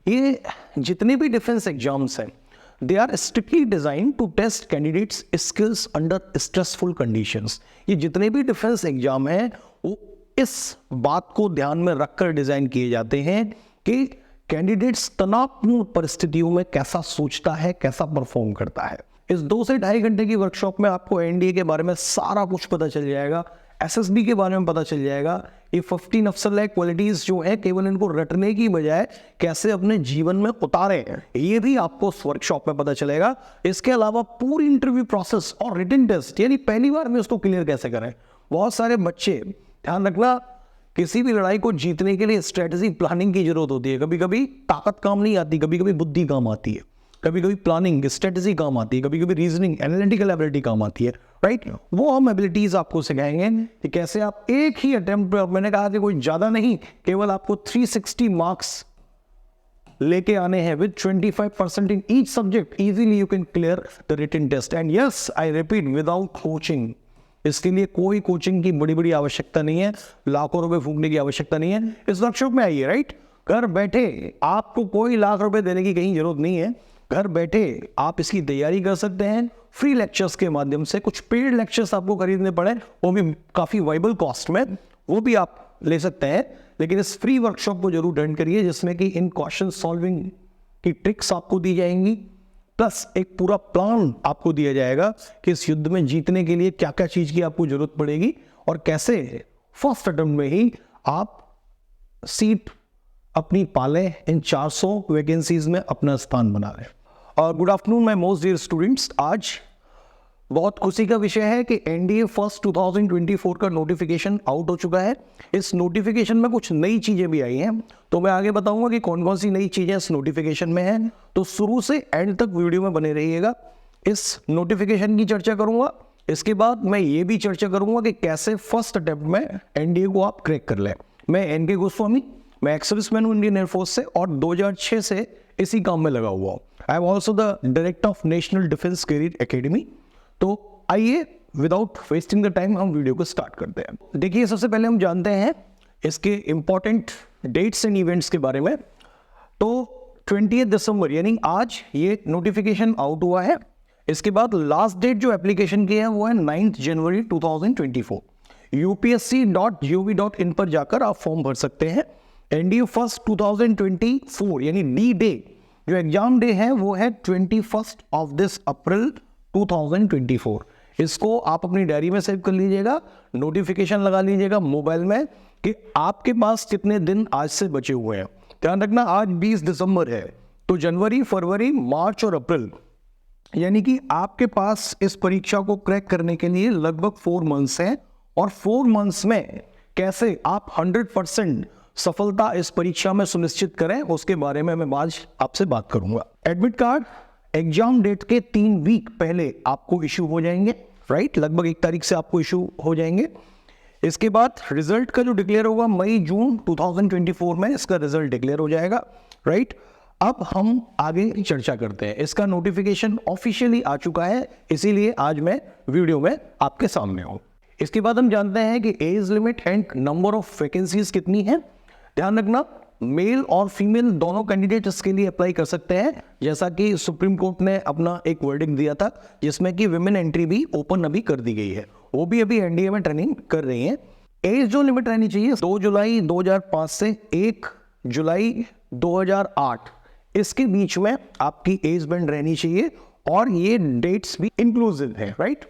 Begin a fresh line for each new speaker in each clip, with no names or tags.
ये जितने भी डिफेंस एग्जाम्स हैं they are strictly design to test candidates skills under stressful conditions. ये जितने भी डिफेंस एग्जाम हैं वो इस बात को ध्यान में रखकर डिजाइन किए जाते हैं कि कैंडिडेट्स तनावपूर्ण परिस्थितियों में कैसा सोचता है, कैसा परफॉर्म करता है। इस 2 से 2.5 घंटे की वर्कशॉप में आपको एनडीए के बारे में सारा कुछ पता चल जाएगा, एसएसबी के बारे में पता चल जाएगा। ये 15 अफसर लाइक क्वालिटीज जो है केवल इनको रटने की बजाय कैसे अपने जीवन में उतारे, ये भी आपको उस वर्कशॉप में पता चलेगा। इसके अलावा पूरी इंटरव्यू प्रोसेस और रिटन टेस्ट, यानी पहली बार में उसको क्लियर कैसे करें। बहुत सारे बच्चे, ध्यान रखना, किसी भी लड़ाई को जीतने के लिए स्ट्रेटेजी प्लानिंग की जरूरत होती है। कभी कभी ताकत काम नहीं आती, कभी कभी बुद्धि काम आती है, कभी कभी प्लानिंग स्ट्रेटेजी काम आती है, कभी कभी रीजनिंग एनालिटिकल एबिलिटी काम आती है, राइट। वो हम एबिलिटीज आपको सिखाएंगे कि कैसे आप एक ही अटेम्प्ट पर, मैंने कहा कि कोई ज्यादा नहीं, केवल आपको 360 मार्क्स लेके आने हैं with 25% in each subject, easily you can clear the written test. And yes, I repeat, without coaching. इसके लिए कोई कोचिंग की बड़ी बड़ी आवश्यकता नहीं है, लाखों रुपए फूकने की आवश्यकता नहीं है। इस वर्कशॉप में आइए, राइट। घर बैठे आपको कोई लाख रुपए देने की कहीं जरूरत नहीं है। घर बैठे आप इसकी तैयारी कर सकते हैं फ्री लेक्चर्स के माध्यम से। कुछ पेड लेक्चर्स आपको खरीदने पड़े, वो भी काफ़ी वाइबल कॉस्ट में, वो भी आप ले सकते हैं। लेकिन इस फ्री वर्कशॉप को जरूर अटेंड करिए, जिसमें कि इन क्वेश्चन सॉल्विंग की ट्रिक्स आपको दी जाएंगी, प्लस एक पूरा प्लान आपको दिया जाएगा कि इस युद्ध में जीतने के लिए क्या क्या चीज़ की आपको जरूरत पड़ेगी और कैसे फर्स्ट अटेम्प्ट में ही आप सीट अपनी पाले इन 400 वैकेंसीज में अपना स्थान बना रहे। और good afternoon my most dear students. आज बहुत खुशी का विषय है कि एनडीए फर्स्ट 2024 का नोटिफिकेशन आउट हो चुका है। इस नोटिफिकेशन में कुछ नई चीज़ें भी आई हैं, तो मैं आगे बताऊंगा कि कौन कौन सी नई चीज़ें इस नोटिफिकेशन में हैं। तो शुरू से एंड तक वीडियो में बने रहिएगा। इस नोटिफिकेशन की चर्चा करूंगा, इसके बाद मैं ये भी चर्चा करूंगा कि कैसे फर्स्ट अटेम्प्ट में एनडीए को आप क्रैक कर लें। मैं एनके गोस्वामी, मैं एक्स सर्विसमैन हूँ इंडियन एयरफोर्स से और 2006 से इसी काम में लगा हुआ हूँ। I am also the director of national defence career academy. तो आइए विदाउट वेस्टिंग द टाइम हम वीडियो को स्टार्ट करते हैं। देखिए, सबसे पहले हम जानते हैं इसके इंपॉर्टेंट डेट्स एंड इवेंट्स के बारे में। तो 20 दिसंबर यानी आज ये नोटिफिकेशन आउट हुआ है। इसके बाद लास्ट डेट जो एप्लीकेशन की है वो है 9 जनवरी 2024। upsc.gov.in पर जाकर आप फॉर्म भर सकते हैं। एनडीए फर्स्ट 2024 यानी डी डे, जो एग्जाम डे है वो है 21 ऑफ दिस अप्रैल 2024। इसको आप अपनी डायरी में सेव कर लीजिएगा, नोटिफिकेशन लगा लीजिएगा मोबाइल में कि आपके पास कितने दिन आज से बचे हुए हैं। ध्यान रखना, आज 20 दिसंबर है, तो जनवरी, फरवरी, मार्च और अप्रैल, यानी कि आपके पास इस परीक्षा को क्रैक करने के लिए लगभग 4 मंथ्स हैं। और 4 मंथ्स में कैसे आप 100% सफलता इस परीक्षा में सुनिश्चित करें, उसके बारे में मैं आज आपसे बात करूंगा। एडमिट कार्ड एग्जाम डेट के 3 वीक पहले आपको इशू हो जाएंगे, राइट। लगभग 1 तारीख से आपको इशू हो जाएंगे। इसके बाद रिजल्ट का जो डिक्लेयर होगा मई जून 2024 में इसका रिजल्ट डिक्लेयर हो जाएगा, राइट। अब हम आगे चर्चा करते हैं। इसका नोटिफिकेशन ऑफिशियली आ चुका है, इसीलिए आज मैं वीडियो में आपके सामने हूं। इसके बाद हम जानते हैं कि age limit and number of vacancies कितनी है। ध्यान रखना, मेल और फीमेल दोनों कैंडिडेट इसके लिए अप्लाई कर सकते हैं, जैसा कि सुप्रीम कोर्ट ने अपना एक वर्डिक्ट दिया था जिसमें कि विमेन एंट्री भी ओपन अभी कर दी गई है। वो भी अभी एनडीए में ट्रेनिंग कर रही हैं। एज जो लिमिट रहनी चाहिए 2 जुलाई 2005 से 1 जुलाई 2008, इसके बीच में आपकी एज बैंड रहनी चाहिए और ये डेट्स भी इंक्लूसिव है, राइट।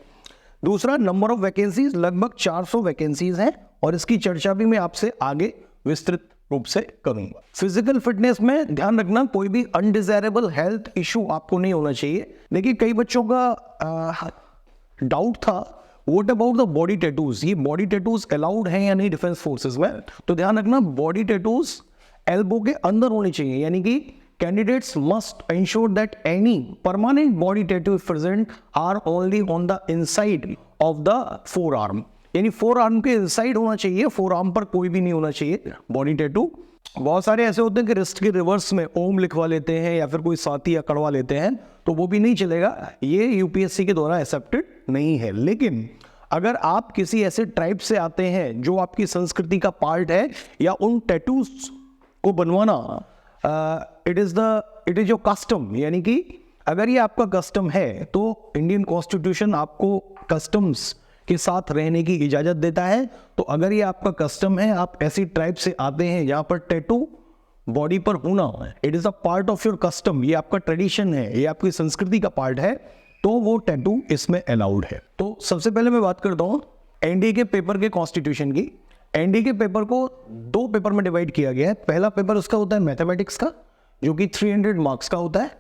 दूसरा, नंबर ऑफ वैकेंसीज लगभग 400 वैकेंसीज हैं और इसकी चर्चा भी मैं आपसे आगे विस्तृत रूप से करूंगा। फिजिकल फिटनेस में ध्यान रखना, कोई भी अनडिजायरेबल हेल्थ इशू आपको नहीं होना चाहिए। देखिए, कई बच्चों का डाउट था what about the body tattoos, ये बॉडी टैटूज अलाउड हैं या नहीं डिफेंस फोर्सेस में। तो ध्यान रखना, बॉडी टैटूज एल्बो के अंदर होने चाहिए, यानी कि candidates must ensure that any permanent body tattoo present are only on the inside of the forearm, यानी फोर आर्म के इनसाइड होना चाहिए, फोर आर्म पर कोई भी नहीं होना चाहिए बॉडी टैटू। बहुत सारे ऐसे होते हैं कि रिस्ट के रिवर्स में ओम लिखवा लेते हैं या फिर कोई साथी या कड़वा लेते हैं, तो वो भी नहीं चलेगा, ये यूपीएससी के द्वारा एक्सेप्टेड नहीं है। लेकिन अगर आप किसी ऐसे ट्राइब से आते हैं जो आपकी संस्कृति का पार्ट है या उन टैटूज को बनवाना इट इज योर कस्टम, यानी कि अगर ये आपका कस्टम है तो इंडियन कॉन्स्टिट्यूशन आपको कस्टम्स के साथ रहने की इजाजत देता है। तो अगर ये आपका कस्टम है, आप ऐसी ट्राइब से आते हैं जहां पर टैटू बॉडी पर होना है, it is a part of your custom, ये आपका ट्रेडिशन है, ये आपकी संस्कृति का पार्ट है, तो वो टैटू इसमें अलाउड है। तो सबसे पहले मैं बात करता हूं एनडीए के पेपर के कॉन्स्टिट्यूशन की। एनडीए के पेपर को 2 पेपर में डिवाइड किया गया है। पहला पेपर उसका होता है मैथमेटिक्स का, जो कि 300 मार्क्स का होता है,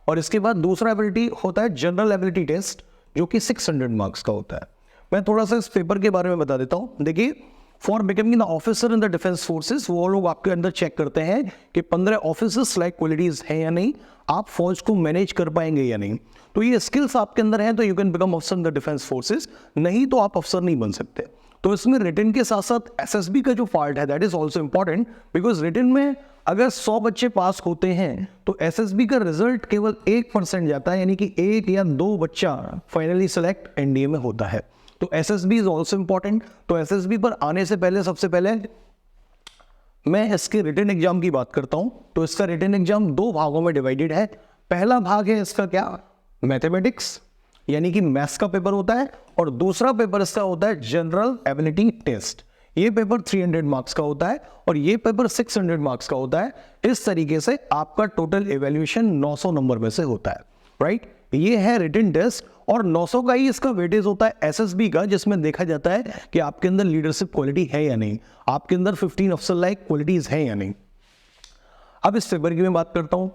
और इसके बाद दूसरा एबिलिटी होता है जनरल एबिलिटी टेस्ट, जो कि 600 मार्क्स का होता है। मैं थोड़ा सा इस पेपर के बारे में बता देता हूं। देखिए, for becoming the officer in the defence forces, वो लोग आपके अंदर चेक करते हैं कि 15 ऑफिसर्स लाइक क्वालिटीज हैं या नहीं, आप फौज को मैनेज कर पाएंगे या नहीं। तो ये स्किल्स आपके अंदर हैं तो you can become officer in the defence forces, नहीं तो आप अफसर नहीं बन सकते। तो इसमें रिटन के साथ साथ एसएसबी का जो पार्ट है that is also important, because written में अगर 100 बच्चे पास होते हैं तो एसएसबी का रिजल्ट केवल 1% जाता है, यानी कि 1 या 2 बच्चा फाइनली सेलेक्ट एनडीए में होता है। तो एसएसबी इज ऑल्सो इंपॉर्टेंट। तो एसएसबी पर आने से पहले सबसे पहले मैं इसके रिटन एग्जाम की बात करता हूं। तो इसका रिटन एग्जाम 2 भागों में डिवाइडेड है। पहला भाग है इसका क्या, मैथमेटिक्स, यानी कि मैथ्स का पेपर होता है, और दूसरा पेपर इसका होता है जनरल एबिलिटी टेस्ट। ये पेपर 300 मार्क्स का होता है और ये पेपर 600 मार्क्स का होता है। इस तरीके से आपका टोटल एवेल्यूएशन 900 नंबर में से होता है, राइट। ये है रिटन टेस्ट, और 900 का ही इसका वेटेज होता है एसएसबी का, जिसमें देखा जाता है कि आपके अंदर लीडरशिप क्वालिटी है या नहीं, आपके अंदर 15 अफसर लाइक क्वालिटीज है या नहीं। अब इस पेपर की मैं बात करता हूं।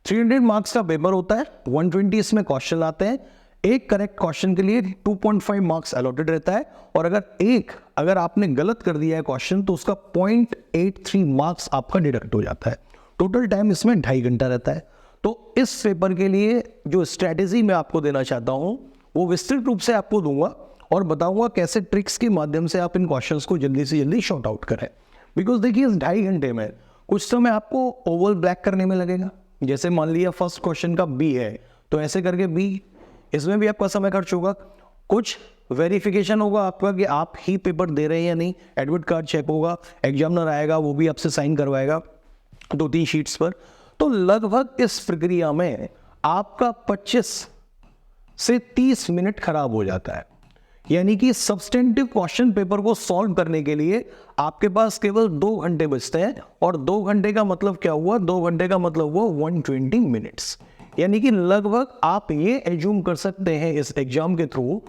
300 मार्क्स का पेपर होता है, 120 इसमें क्वेश्चन आते हैं। एक करेक्ट क्वेश्चन के लिए 2.5 मार्क्स अलॉटेड रहता है, और अगर आपने गलत कर दिया है क्वेश्चन तो उसका 0.83 मार्क्स आपका डिडक्ट हो जाता है। टोटल टाइम इसमें 2.5 घंटा रहता है। तो इस पेपर के लिए जो स्ट्रैटेजी मैं आपको देना चाहता हूं वो विस्तृत रूप से आपको दूंगा और बताऊंगा कैसे ट्रिक्स के माध्यम से आप इन क्वेश्चंस को जल्दी से जल्दी शॉर्ट आउट करें। बिकॉज देखिए, इस 2.5 घंटे में कुछ समय आपको ओवल ब्लैक करने में लगेगा। जैसे मान लिया फर्स्ट क्वेश्चन का बी है, तो ऐसे करके बी, इसमें भी आपका समय खर्च होगा। कुछ वेरिफिकेशन होगा आपका कि आप ही पेपर दे रहे हैं या नहीं, एडमिट कार्ड चेक होगा, एग्जामिनर आएगा, वो भी आपसे साइन करवाएगा 2-3 शीट्स पर। तो लगभग इस प्रक्रिया में आपका 25 से 30 मिनट खराब हो जाता है। यानी कि सब्सटेंटिव क्वेश्चन पेपर को सॉल्व करने के लिए आपके पास केवल 2 घंटे बचते हैं, और 2 घंटे का मतलब क्या हुआ, 2 घंटे का मतलब हुआ 120 मिनट्स। यानी कि लगभग आप ये एज्यूम कर सकते हैं इस एग्जाम के थ्रू,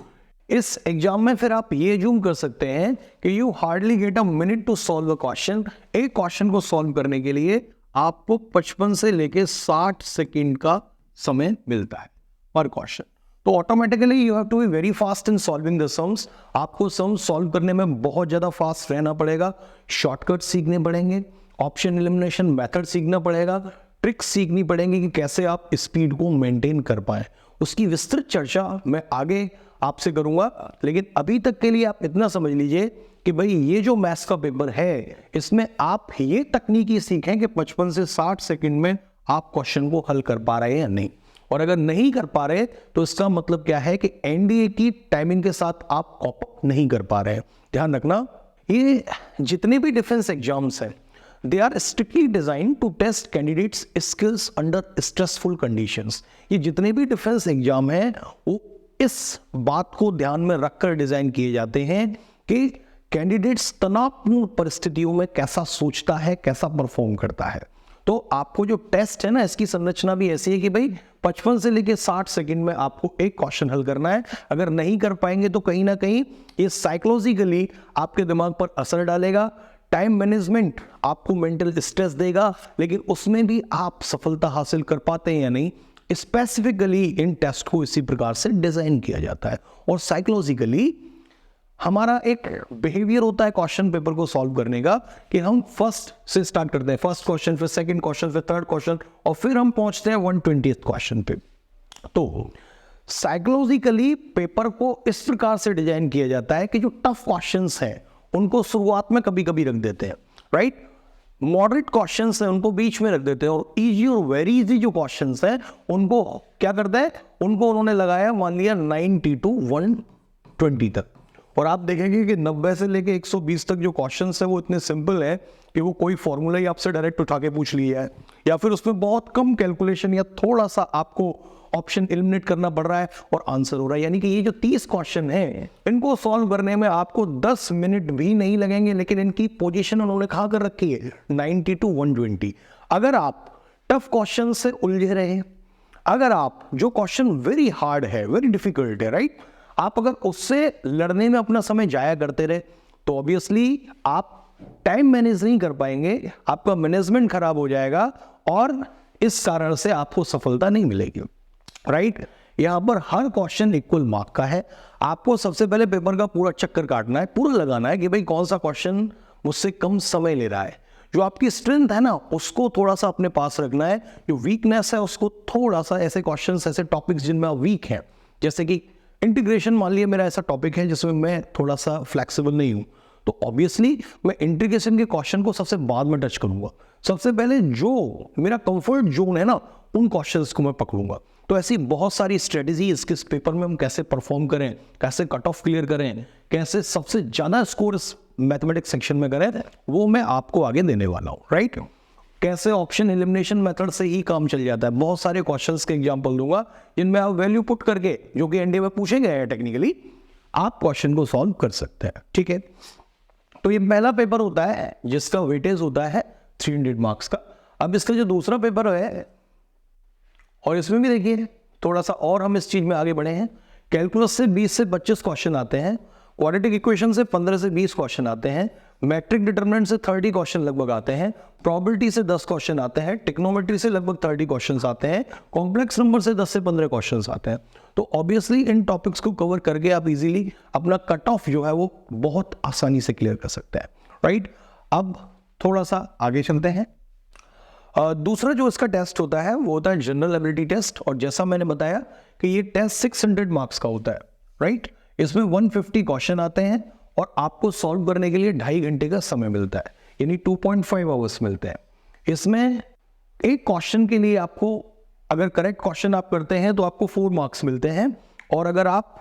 इस एग्जाम में फिर आप ये एज्यूम कर सकते हैं कि you hardly get a minute to solve a question. एक क्वेश्चन को सॉल्व करने के लिए आपको 55 से लेके 60 सेकंड का समय मिलता है पर क्वेश्चन। तो automatically you have to be very fast in solving the sums. आपको सम्स सॉल्व करने में बहुत ज्यादा फास्ट रहना पड़ेगा, शॉर्टकट सीखने पड़ेंगे, ऑप्शन एलिमिनेशन मेथड सीखना पड़ेगा, ट्रिक्स सीखनी पड़ेंगी कि कैसे आप स्पीड को मेंटेन कर पाए। उसकी विस्तृत चर्चा मैं आगे आपसे करूंगा, लेकिन अभी तक के लिए आप इतना समझ लीजिए कि भाई ये जो मैथ्स का पेपर है इसमें आप ये तकनीकी सीखें कि 55 से 60 सेकंड में आप क्वेश्चन को हल कर पा रहे हैं या नहीं, और अगर नहीं कर पा रहे तो इसका मतलब क्या है कि एनडीए की टाइमिंग के साथ आप कॉप अप नहीं कर पा रहे हैं। ध्यान रखना, ये जितने भी डिफेंस एग्जाम्स हैं they are strictly designed to test candidates skills under stressful conditions। ये जितने भी डिफेंस एग्जाम हैं वो इस बात को ध्यान में रखकर डिजाइन किए जाते हैं कि कैंडिडेट्स तनावपूर्ण परिस्थितियों में कैसा सोचता है, कैसा परफॉर्म करता है। तो आपको जो टेस्ट है ना, इसकी संरचना भी ऐसी है कि भाई 55 से लेकर 60 सेकंड में आपको एक क्वेश्चन हल करना है। अगर नहीं कर पाएंगे तो कहीं ना कहीं ये साइकोलॉजिकली आपके दिमाग पर असर डालेगा। टाइम मैनेजमेंट आपको मेंटल स्ट्रेस देगा, लेकिन उसमें भी आप सफलता हासिल कर पाते हैं या नहीं, स्पेसिफिकली इन टेस्ट को इसी प्रकार से डिजाइन किया जाता है। और साइकोलॉजिकली हमारा एक बिहेवियर होता है क्वेश्चन पेपर को सॉल्व करने का कि हम फर्स्ट से स्टार्ट करते हैं, फर्स्ट क्वेश्चन, फिर सेकंड क्वेश्चन, फिर थर्ड क्वेश्चन, और फिर हम पहुंचते हैं 120th क्वेश्चन पे। तो साइकोलॉजिकली पेपर को इस प्रकार से डिजाइन किया जाता है कि जो टफ क्वेश्चंस हैं उनको शुरुआत में कभी कभी रख देते हैं, राइट। मॉडरेट क्वेश्चंस हैं उनको बीच में रख देते हैं, और इजी और वेरी इजी जो क्वेश्चंस हैं उनको क्या करते हैं, उनको उन्होंने लगाया मान लिया 90 to 120 तक। और आप देखेंगे कि 90 से लेके 120 तक जो क्वेश्चन है वो इतने सिंपल है कि वो कोई फॉर्मूला ही आपसे डायरेक्ट उठा के पूछ लिया है, या फिर उसमें बहुत कम कैलकुलेशन या थोड़ा सा आपको ऑप्शन एलिमिनेट करना पड़ रहा है और आंसर हो रहा है। यानी कि ये जो 30 क्वेश्चन है इनको सॉल्व करने में आपको 10 मिनट भी नहीं लगेंगे, लेकिन इनकी पोजीशन उन्होंने कहाँ कर रखी है 90 to 120। अगर आप टफ क्वेश्चन से उलझे रहे, अगर आप जो क्वेश्चन वेरी हार्ड है, वेरी डिफिकल्ट है, राइट, आप अगर उससे लड़ने में अपना समय जाया करते रहे तो ऑब्वियसली आप टाइम मैनेज नहीं कर पाएंगे, आपका मैनेजमेंट खराब हो जाएगा और इस कारण से आपको सफलता नहीं मिलेगी, राइट। यहां पर हर क्वेश्चन इक्वल मार्क का है। आपको सबसे पहले पेपर का पूरा चक्कर काटना है, पूरा लगाना है कि भाई कौन सा क्वेश्चन मुझसे कम समय ले रहा है। जो आपकी स्ट्रेंथ है ना उसको थोड़ा सा अपने पास रखना है, जो वीकनेस है उसको थोड़ा सा, ऐसे क्वेश्चंस, ऐसे टॉपिक्स जिनमें आप वीक हैं, जैसे कि इंटीग्रेशन मान लिया मेरा ऐसा टॉपिक है जिसमें मैं थोड़ा सा फ्लेक्सिबल नहीं हूं, तो ऑब्वियसली मैं इंटीग्रेशन के क्वेश्चन को सबसे बाद में टच करूंगा। सबसे पहले जो मेरा कंफर्ट जोन है ना उन क्वेश्चंस को मैं पकड़ूंगा। तो ऐसी बहुत सारी स्ट्रेटेजीज किस पेपर में हम कैसे परफॉर्म करें, कैसे कट ऑफ क्लियर करें, कैसे सबसे ज्यादा स्कोर इस मैथमेटिक्स सेक्शन में करें, वो मैं आपको आगे देने वाला हूं, राइट। कैसे ऑप्शन एलिमिनेशन मेथड से ही काम चल जाता है। बहुत सारे क्वेश्चंस के एग्जांपल दूंगा जिनमें आप वैल्यू पुट करके, जो कि एनडीए में पूछे गए हैं टेक्निकली, आप क्वेश्चन को सॉल्व कर सकते हैं, ठीक है। तो ये पहला पेपर होता है जिसका वेटेज होता है 300 मार्क्स का। अब इसका जो दूसरा पेपर है, और इसमें भी देखिए थोड़ा सा और हम इस चीज में आगे बढ़े हैं। कैलकुलस से 20 से 25 क्वेश्चन आते हैं, क्वाड्रेटिक इक्वेशन से 15 से 20 क्वेश्चन आते हैं, मैट्रिक डिटरमिनेंट से 30 क्वेश्चन लगभग आते हैं, प्रोबेबिलिटी से 10 क्वेश्चन आते हैं, टिक्नोमेट्री से लगभग 30 क्वेश्चन आते हैं, कॉम्प्लेक्स नंबर से 10 से 15 क्वेश्चन आते हैं। तो ऑब्वियसली इन टॉपिक्स को कवर करके आप इजीली अपना कट ऑफ जो है वो बहुत आसानी से क्लियर कर सकते हैं, राइट। अब थोड़ा सा आगे चलते हैं। दूसरा जो इसका टेस्ट होता है वो होता है जनरल एबिलिटी टेस्ट, और जैसा मैंने बताया कि ये टेस्ट 600 मार्क्स का होता है, राइट। इसमें 150 क्वेश्चन आते हैं और आपको सॉल्व करने के लिए 2.5 घंटे का समय मिलता है, यानी 2.5 आवर्स मिलते हैं। इसमें एक क्वेश्चन के लिए आपको, अगर करेक्ट क्वेश्चन आप करते हैं तो आपको 4 मार्क्स मिलते हैं, और अगर आप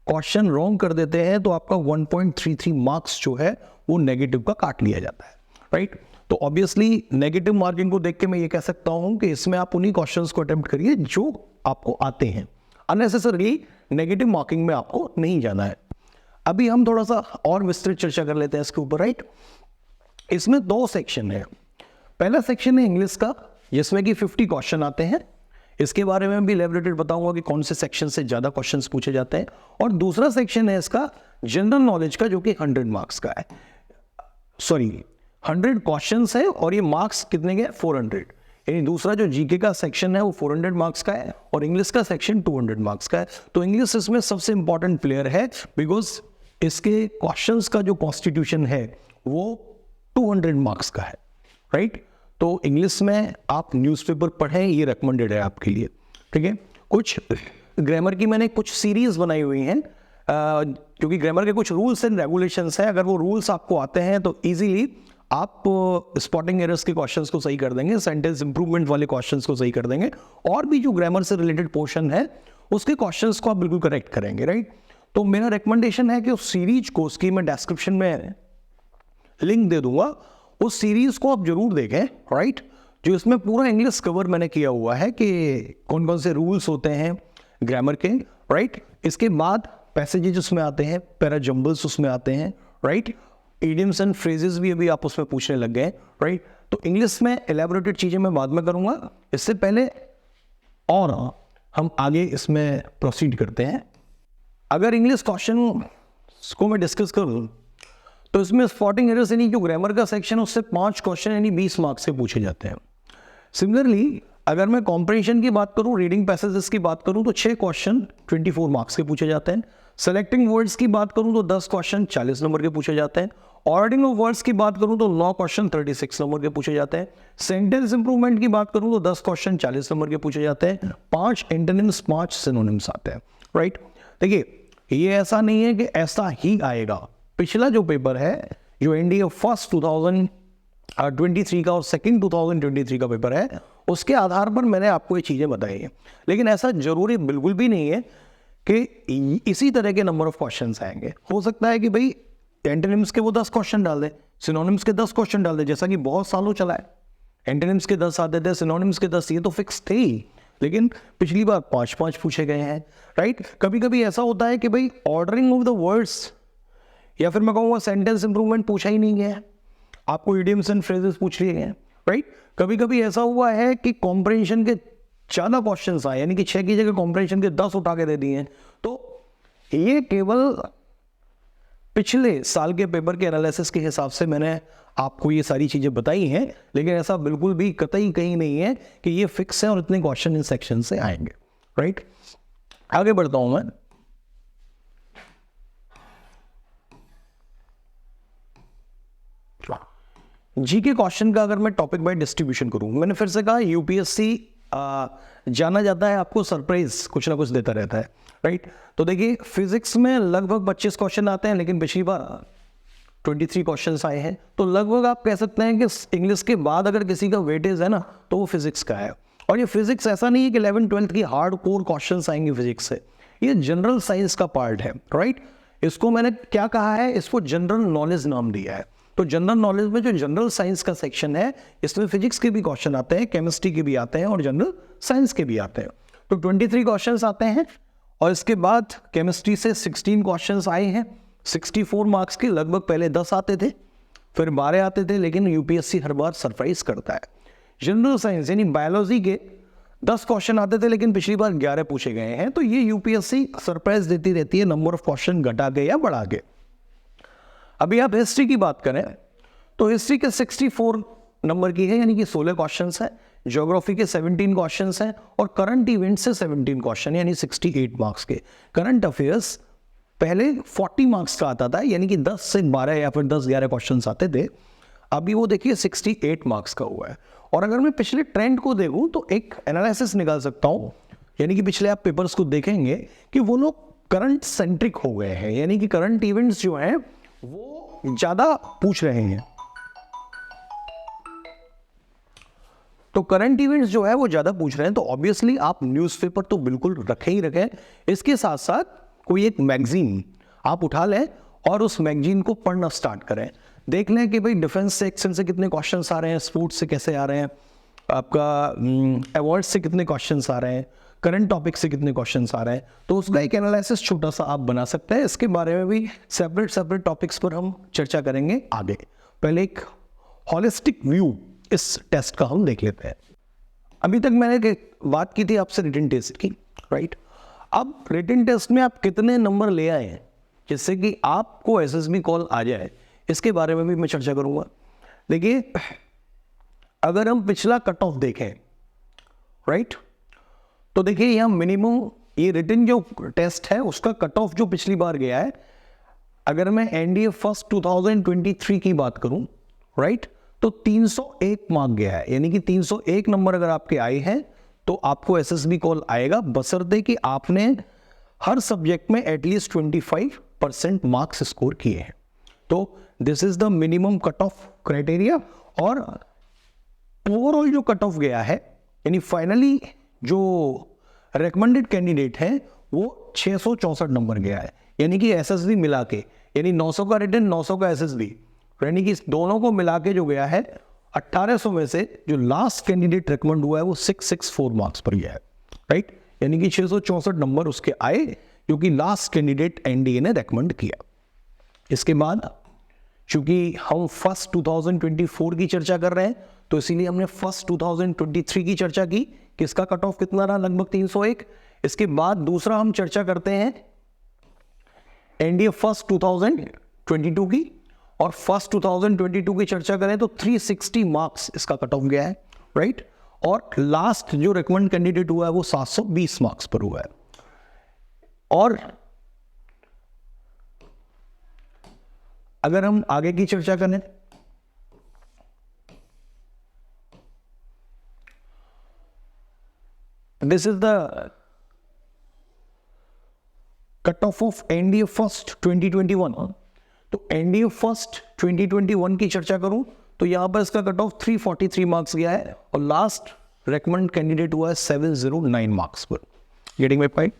क्वेश्चन रॉन्ग कर देते हैं तो आपका 1.33 मार्क्स जो है वो नेगेटिव का काट लिया जाता है, राइट। तो ऑब्वियसली नेगेटिव मार्किंग को देख के मैं ये कह सकता हूं कि इसमें आप उन्हीं क्वेश्चंस को अटेम्प्ट करिए जो आपको आते हैं, अननेसेसरली नेगेटिव मार्किंग में आपको नहीं जाना है। अभी हम थोड़ा सा और विस्तृत चर्चा कर लेते हैं इसके ऊपर, राइट। इसमें 2 सेक्शन है। पहला सेक्शन है इंग्लिश का, जिसमें कि 50 क्वेश्चन आते हैं। इसके बारे में भी इलैबोरेटेड बताऊंगा कि कौन से सेक्शन से ज्यादा क्वेश्चंस पूछे जाते हैं। और दूसरा सेक्शन है इसका जनरल नॉलेज का, जो कि 100 मार्क्स का है, 100 क्वेश्चंस है, और ये मार्क्स कितने के 400। यानी दूसरा जो जीके का सेक्शन है वो 400 मार्क्स का है और इंग्लिश का सेक्शन 200 मार्क्स का है। तो इंग्लिश इसमें सबसे इंपॉर्टेंट प्लेयर है, बिकॉज इसके क्वेश्चंस का जो कॉन्स्टिट्यूशन है वो 200 मार्क्स का है, राइट। तो इंग्लिश में आप न्यूज़पेपर पढ़ें, ये रिकमेंडेड है आपके लिए, ठीक है। कुछ ग्रामर की मैंने कुछ सीरीज बनाई हुई हैं, क्योंकि ग्रामर के कुछ रूल्स एंड रेगुलेशंस हैं। अगर वो रूल्स आपको आते हैं तो इजीली आप स्पॉटिंग एरर्स के क्वेश्चंस को सही कर देंगे, सेंटेंस इंप्रूवमेंट वाले क्वेश्चंस को सही कर देंगे, और भी जो ग्रामर से रिलेटेड पोर्शन है उसके क्वेश्चंस को आप बिल्कुल करेक्ट करेंगे, राइट। तो मेरा रिकमेंडेशन है कि उस सीरीज को, उसकी मैं डिस्क्रिप्शन में लिंक दे दूंगा, उस सीरीज को आप जरूर देखें, राइट। जो इसमें पूरा इंग्लिश कवर मैंने किया हुआ है कि कौन कौन से रूल्स होते हैं ग्रामर के, राइट। इसके बाद पैसेजेस उसमें आते हैं, पैराजम्बल्स उसमें आते हैं, राइट। इडियम्स एंड फ्रेजेस भी अभी आप उसमें पूछने लग गए, राइट। तो इंग्लिश में एलैबोरेटेड चीजें मैं बाद में करूंगा। इससे पहले और हम आगे इसमें प्रोसीड करते हैं। अगर इंग्लिश क्वेश्चन को मैं डिस्कस करूं तो इसमें स्पॉटिंग एरर्स यानी जो ग्रामर का सेक्शन है उससे 5 क्वेश्चन यानी 20 मार्क्स के पूछे जाते हैं। सिमिलरली अगर मैं कॉम्प्रिहेंशन की बात करूं, रीडिंग पैसेजेस की बात करूं, तो 6 क्वेश्चन 24 मार्क्स के पूछे जाते हैं। सेलेक्टिंग वर्ड्स की बात करूं तो 10 क्वेश्चन 40 नंबर के पूछे जाते हैं। ऑर्डरिंग ऑफ वर्ड्स की बात करूं तो 9 क्वेश्चन 36 नंबर के पूछे जाते हैं। सेंटेंस इंप्रूवमेंट की बात करूं तो 10 क्वेश्चन 40 नंबर के पूछे जाते हैं। 5 एंटोनिम्स 5 सिनोनिम्स आते हैं, राइट। देखिए ये ऐसा नहीं है कि ऐसा ही आएगा। पिछला जो पेपर है, जो एनडीए फर्स्ट 2023 का और सेकंड 2023 का पेपर है, उसके आधार पर मैंने आपको ये चीजें बताई हैं। लेकिन ऐसा जरूरी बिल्कुल भी नहीं है कि इसी तरह के नंबर ऑफ क्वेश्चंस आएंगे। हो सकता है कि भाई एंटोनिम्स के वो 10 क्वेश्चन डाल दे, सिनोनिम्स के 10 क्वेश्चन डाल दे, जैसा कि बहुत सालों चला है। एंटोनिम्स के 10 आते थे, सिनोनिम्स के 10, ये तो फिक्स थे ही, लेकिन पिछली बार 5-5 पूछे गए हैं, राइट। कभी कभी ऐसा होता है कि भाई ऑर्डरिंग ऑफ द वर्ड्स, या फिर मैं कहूँगा सेंटेंस इंप्रूवमेंट पूछा ही नहीं गया, आपको इडियम्स एंड फ्रेजेस पूछ लिए गए, राइट। कभी कभी ऐसा हुआ है कि कॉम्प्रहेंशन के ज़्यादा क्वेश्चंस आए, यानी कि 6 की जगह कॉम्प्रहेंशन के 10 उठा के दे दिए हैं। तो ये केवल पिछले साल के पेपर के एनालिसिस के हिसाब से मैंने आपको ये सारी चीज़ें बताई हैं, लेकिन ऐसा बिल्कुल भी कतई कहीं नहीं है कि ये फिक्स है और इतने क्वेश्चन इन सेक्शन से आएंगे, राइट। आगे बढ़ता हूं मैं। जीके क्वेश्चन का अगर मैं टॉपिक बाय डिस्ट्रीब्यूशन करूं, मैंने फिर से कहा यूपीएससी जाना जाता है आपको सरप्राइज कुछ ना कुछ देता रहता है, राइट। तो देखिए फिजिक्स में लगभग 25 क्वेश्चन आते हैं, लेकिन पिछली बार 23 क्वेश्चंस आए हैं। तो लगभग आप कह सकते हैं कि इंग्लिश के बाद अगर किसी का वेटेज है ना, तो वो फिजिक्स का है। और ये फिजिक्स ऐसा नहीं है कि 11th-12th की हार्ड कोर क्वेश्चंस आएंगे फिजिक्स से, ये जनरल साइंस का पार्ट है, राइट। इसको मैंने क्या कहा है, इसको जनरल नॉलेज नाम दिया है। तो जनरल नॉलेज में जो जनरल साइंस का सेक्शन है, इसमें फिजिक्स के भी क्वेश्चन आते हैं, केमिस्ट्री के भी आते हैं और जनरल साइंस के भी आते हैं। तो 23 क्वेश्चंस आते हैं, और इसके बाद केमिस्ट्री से 16 क्वेश्चंस आए हैं, 64 मार्क्स के। लगभग पहले 10 आते थे, फिर 12 आते थे, लेकिन यूपीएससी हर बार सरप्राइज करता है। जनरल साइंस यानी बायोलॉजी के 10 क्वेश्चन आते थे, लेकिन पिछली बार 11 पूछे गए हैं। तो ये यूपीएससी सरप्राइज देती रहती है, नंबर ऑफ क्वेश्चन घटा के या बढ़ा के। अभी आप हिस्ट्री की बात करें तो हिस्ट्री के 64 नंबर की है, यानी कि 16 क्वेश्चंस है। ज्योग्राफी के 17 क्वेश्चंस हैं, और करंट इवेंट से 17 क्वेश्चन, यानी 68 मार्क्स के। करंट अफेयर्स पहले 40 मार्क्स का आता था, यानी कि 10 से 12 या फिर 10-11 क्वेश्चंस आते थे। अभी वो देखिए 68 मार्क्स का हुआ है। और अगर मैं पिछले ट्रेंड को देखूं तो एक एनालिसिस निकाल सकता हूं, यानी कि पिछले आप पेपर्स को देखेंगे कि वो लोग करंट सेंट्रिक हो गए हैं, यानी कि करंट इवेंट्स जो हैं वो ज्यादा पूछ रहे हैं। तो करंट इवेंट्स जो है वो ज्यादा पूछ रहे हैं, तो ऑब्वियसली आप न्यूज़पेपर तो बिल्कुल रखे ही रखें। इसके साथ साथ कोई एक मैगजीन आप उठा लें और उस मैगजीन को पढ़ना स्टार्ट करें। देख लें कि भाई डिफेंस सेक्शन से कितने क्वेश्चंस आ रहे हैं, स्पोर्ट्स से कैसे आ रहे हैं, आपका अवार्ड से कितने क्वेश्चंस आ रहे हैं, करंट टॉपिक से कितने क्वेश्चंस आ रहे हैं। तो उसका एक एनालिसिस छोटा सा आप बना सकते हैं। इसके बारे में भी सेपरेट टॉपिक्स पर हम चर्चा करेंगे आगे। पहले एक हॉलिस्टिक व्यू इस टेस्ट का हम देख लेते हैं। अभी तक मैंने बात की थी आपसे रिटन टेस्ट की, राइट। अब रिटन टेस्ट में आप कितने नंबर ले आए हैं जिससे कि आपको एसएसबी कॉल आ जाए, इसके बारे में भी मैं चर्चा करूंगा। देखिए अगर हम पिछला कट ऑफ देखें, राइट, तो देखिए यहाँ मिनिमम ये रिटन जो टेस्ट है उसका कट ऑफ जो पिछली बार गया है, अगर मैं एनडीए फर्स्ट 2023 की बात करूं, राइट, तो 301 मार्क गया है। यानी कि 301 नंबर अगर आपके आए हैं तो आपको एसएसबी कॉल आएगा, बशर्ते कि आपने हर सब्जेक्ट में एटलीस्ट 25% मार्क्स स्कोर किए हैं। तो this is the minimum cut off criteria. और ओवरऑल जो कट ऑफ गया है, यानी फाइनली जो रेकमेंडेड कैंडिडेट है वो 664 नंबर गया है, यानी कि एसएसबी मिला के, यानी 900 का रिटन 900 का एसएसबी, यानी कि दोनों को मिला के जो गया है 1800 में से जो लास्ट कैंडिडेट रिकमेंड हुआ है वो 664 मार्क्स पर गया है, राइट। यानी कि 664 नंबर उसके आए क्योंकि लास्ट कैंडिडेट एनडीए ने रेकमेंड किया। इसके बाद चूंकि हम फर्स्ट 2024 की चर्चा कर रहे हैं तो इसीलिए हमने फर्स्ट 2023 की चर्चा की कि इसका कट ऑफ कितना रहा, लगभग 301। इसके बाद दूसरा हम चर्चा करते हैं एनडीए फर्स्ट 2022 की, और फर्स्ट 2022 की चर्चा करें तो 360 मार्क्स इसका कट ऑफ गया है, राइट। और लास्ट जो रिकमेंड कैंडिडेट हुआ है वो 720 मार्क्स पर हुआ है। और अगर हम आगे की चर्चा करें, this is the cut off of NDA first 2021। तो एनडीए फर्स्ट 2021 की चर्चा करूं तो यहां पर इसका कट ऑफ 343 मार्क्स गया है, और लास्ट रेकमेंड कैंडिडेट हुआ है 709 मार्क्स पर। Getting my point.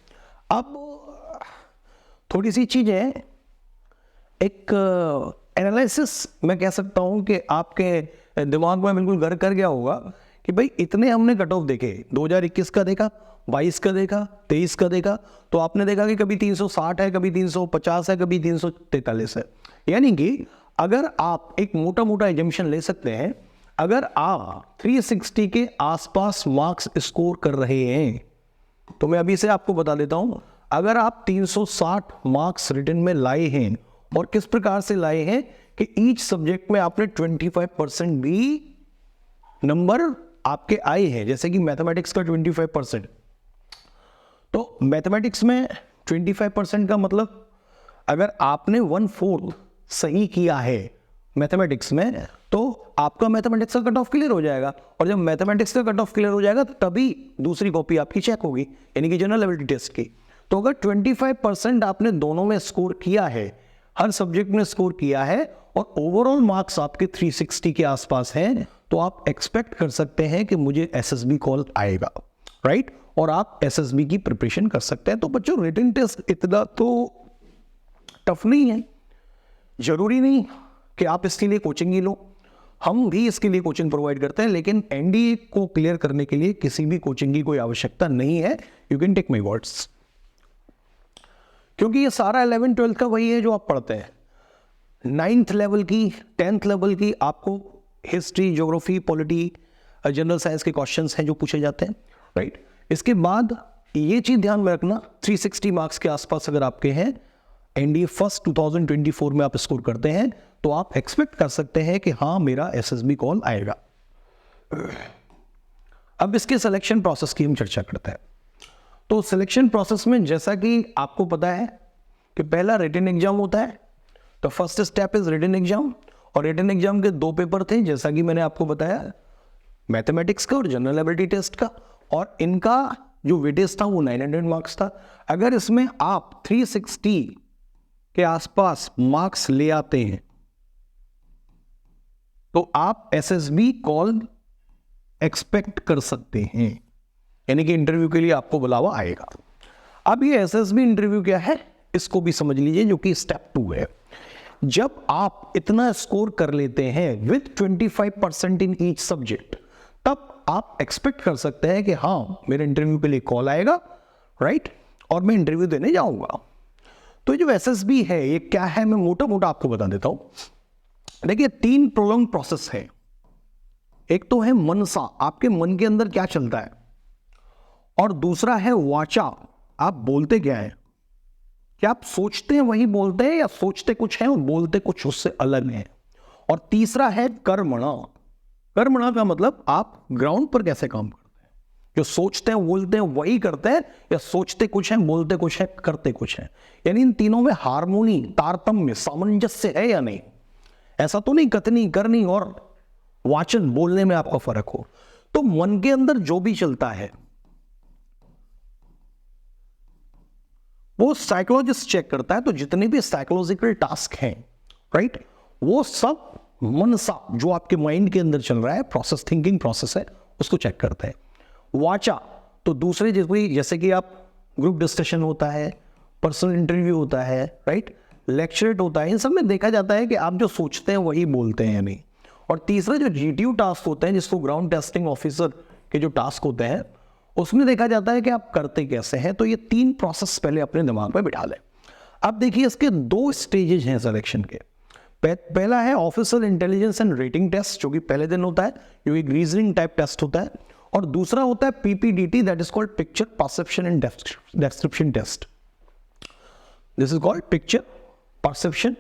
अब थोड़ी सी चीजें एक एनालिसिस मैं कह सकता हूं कि आपके दिमाग में बिल्कुल घर कर गया होगा कि भाई इतने हमने कट ऑफ देखे, 2021 का देखा, 22 का देखा, 23 का देखा, तो आपने देखा कि कभी 360 है, कभी 350 है, कभी 343 है। यानी कि अगर आप एक मोटा मोटा एजम्पशन ले सकते हैं, अगर आप 360 के आसपास मार्क्स स्कोर कर रहे हैं, तो मैं अभी से आपको बता देता हूं, अगर आप 360 मार्क्स रिटन में लाए हैं और किस प्रकार से लाए हैं कि ईच सब्जेक्ट में आपने 25% भी नंबर आपके आए हैं, जैसे कि मैथमेटिक्स का 25%, तो मैथमेटिक्स में 25% का मतलब अगर आपने 1/4 सही किया है मैथमेटिक्स में, तो आपका मैथमेटिक्स का कट ऑफ क्लियर हो जाएगा। और जब मैथमेटिक्स का कट ऑफ क्लियर हो जाएगा तो तभी दूसरी कॉपी आपकी चेक होगी, यानी कि जनरल एबिलिटी टेस्ट की। तो अगर 25% आपने दोनों में स्कोर किया है, हर सब्जेक्ट में स्कोर किया है, और ओवरऑल मार्क्स आपके 360 के आसपास हैं, तो आप एक्सपेक्ट कर सकते हैं कि मुझे एसएसबी कॉल आएगा, राइट? और आप एसएसबी की प्रिपरेशन कर सकते हैं। तो बच्चों, रिटन टेस्ट इतना तो टफ नहीं है, जरूरी नहीं कि आप इसके लिए कोचिंग ही लो, हम भी इसके लिए कोचिंग प्रोवाइड करते हैं, लेकिन एनडीए को क्लियर करने के लिए किसी भी कोचिंग की कोई आवश्यकता नहीं है। You can take my words, क्योंकि ये सारा 11th 12th का वही है जो आप पढ़ते हैं। 9th लेवल की, 10th लेवल की आपको history, geography, polity, general science के क्वेश्चंस हैं जो पूछे जाते हैं, राइट? इसके बाद ये चीज ध्यान में रखना, 360 मार्क्स के आसपास अगर आपके हैं, एनडीए फर्स्ट 2024 में आप स्कोर करते हैं, तो आप एक्सपेक्ट कर सकते हैं कि हाँ, मेरा एसएसबी कॉल आएगा। अब इसके सिलेक्शन प्रोसेस की हम चर्चा करते हैं। तो सिलेक्शन प्रोसेस में जैसा कि आपको पता है कि पहला रिटन एग्जाम होता है। तो first step is written exam, और रिटन एग्जाम के 2 पेपर थे, जैसा कि मैंने आपको बताया, मैथमेटिक्स का और जनरल एबिलिटी टेस्ट का, और इनका जो वेटेज था वो 900 मार्क्स था। अगर इसमें आप 360 के आसपास मार्क्स ले आते हैं तो आप एसएसबी कॉल एक्सपेक्ट कर सकते हैं, यानी कि इंटरव्यू के लिए आपको बुलावा आएगा। अब ये एसएसबी इंटरव्यू क्या है, इसको भी समझ लीजिए, जो कि स्टेप 2 है। जब आप इतना स्कोर कर लेते हैं विद 25% इन ईच सब्जेक्ट, तब आप एक्सपेक्ट कर सकते हैं कि हाँ, मेरे इंटरव्यू के लिए कॉल आएगा, राइट? और मैं इंटरव्यू देने जाऊंगा। तो जो एसएसबी है ये क्या है, मैं मोटा मोटा आपको बता देता हूं। देखिए, 3 प्रोलॉन्ग प्रोसेस है। एक तो है मनसा, आपके मन के अंदर क्या चलता है, और दूसरा है वाचा, आप बोलते क्या है, क्या आप सोचते हैं वही बोलते हैं, या सोचते कुछ है और बोलते कुछ उससे अलग है। और तीसरा है कर्मणा। कर्मणा का मतलब आप ग्राउंड पर कैसे काम करते हैं, जो सोचते हैं बोलते हैं वही करते हैं, या सोचते कुछ है बोलते कुछ है करते कुछ है। यानी इन तीनों में हार्मोनी, तारतम्य, सामंजस्य है या नहीं। ऐसा तो नहीं कथनी, करनी और वाचन, बोलने में आपका फर्क हो। तो मन के अंदर जो भी चलता है वो साइकोलॉजिस्ट चेक करता है। तो जितने भी साइकोलॉजिकल टास्क हैं, राइट, वो सब मनसा, जो आपके माइंड के अंदर चल रहा है, प्रोसेस, थिंकिंग प्रोसेस है, उसको चेक करते हैं। वाचा तो दूसरे, जैसे कि आप ग्रुप डिस्कशन होता है, पर्सनल इंटरव्यू होता है, राइट, लेक्चरेट होता है, इन सब में देखा जाता है कि आप जो सोचते हैं वही बोलते हैं या नहीं। और तीसरा जो जीटीयू टास्क होते हैं, जिसको ग्राउंड टेस्टिंग ऑफिसर के जो टास्क होते हैं, उसमें देखा जाता है कि आप करते कैसे हैं। तो ये 3 प्रोसेस पहले अपने दिमाग में बिठा लें। अब देखिए, इसके 2 स्टेजेस हैं सिलेक्शन के। पहला है officer intelligence and rating test, जो कि पहले दिन होता है, जो एक रीजनिंग टाइप टेस्ट होता है। और दूसरा होता है PPDT, that is called picture perception and description test. This is called picture perception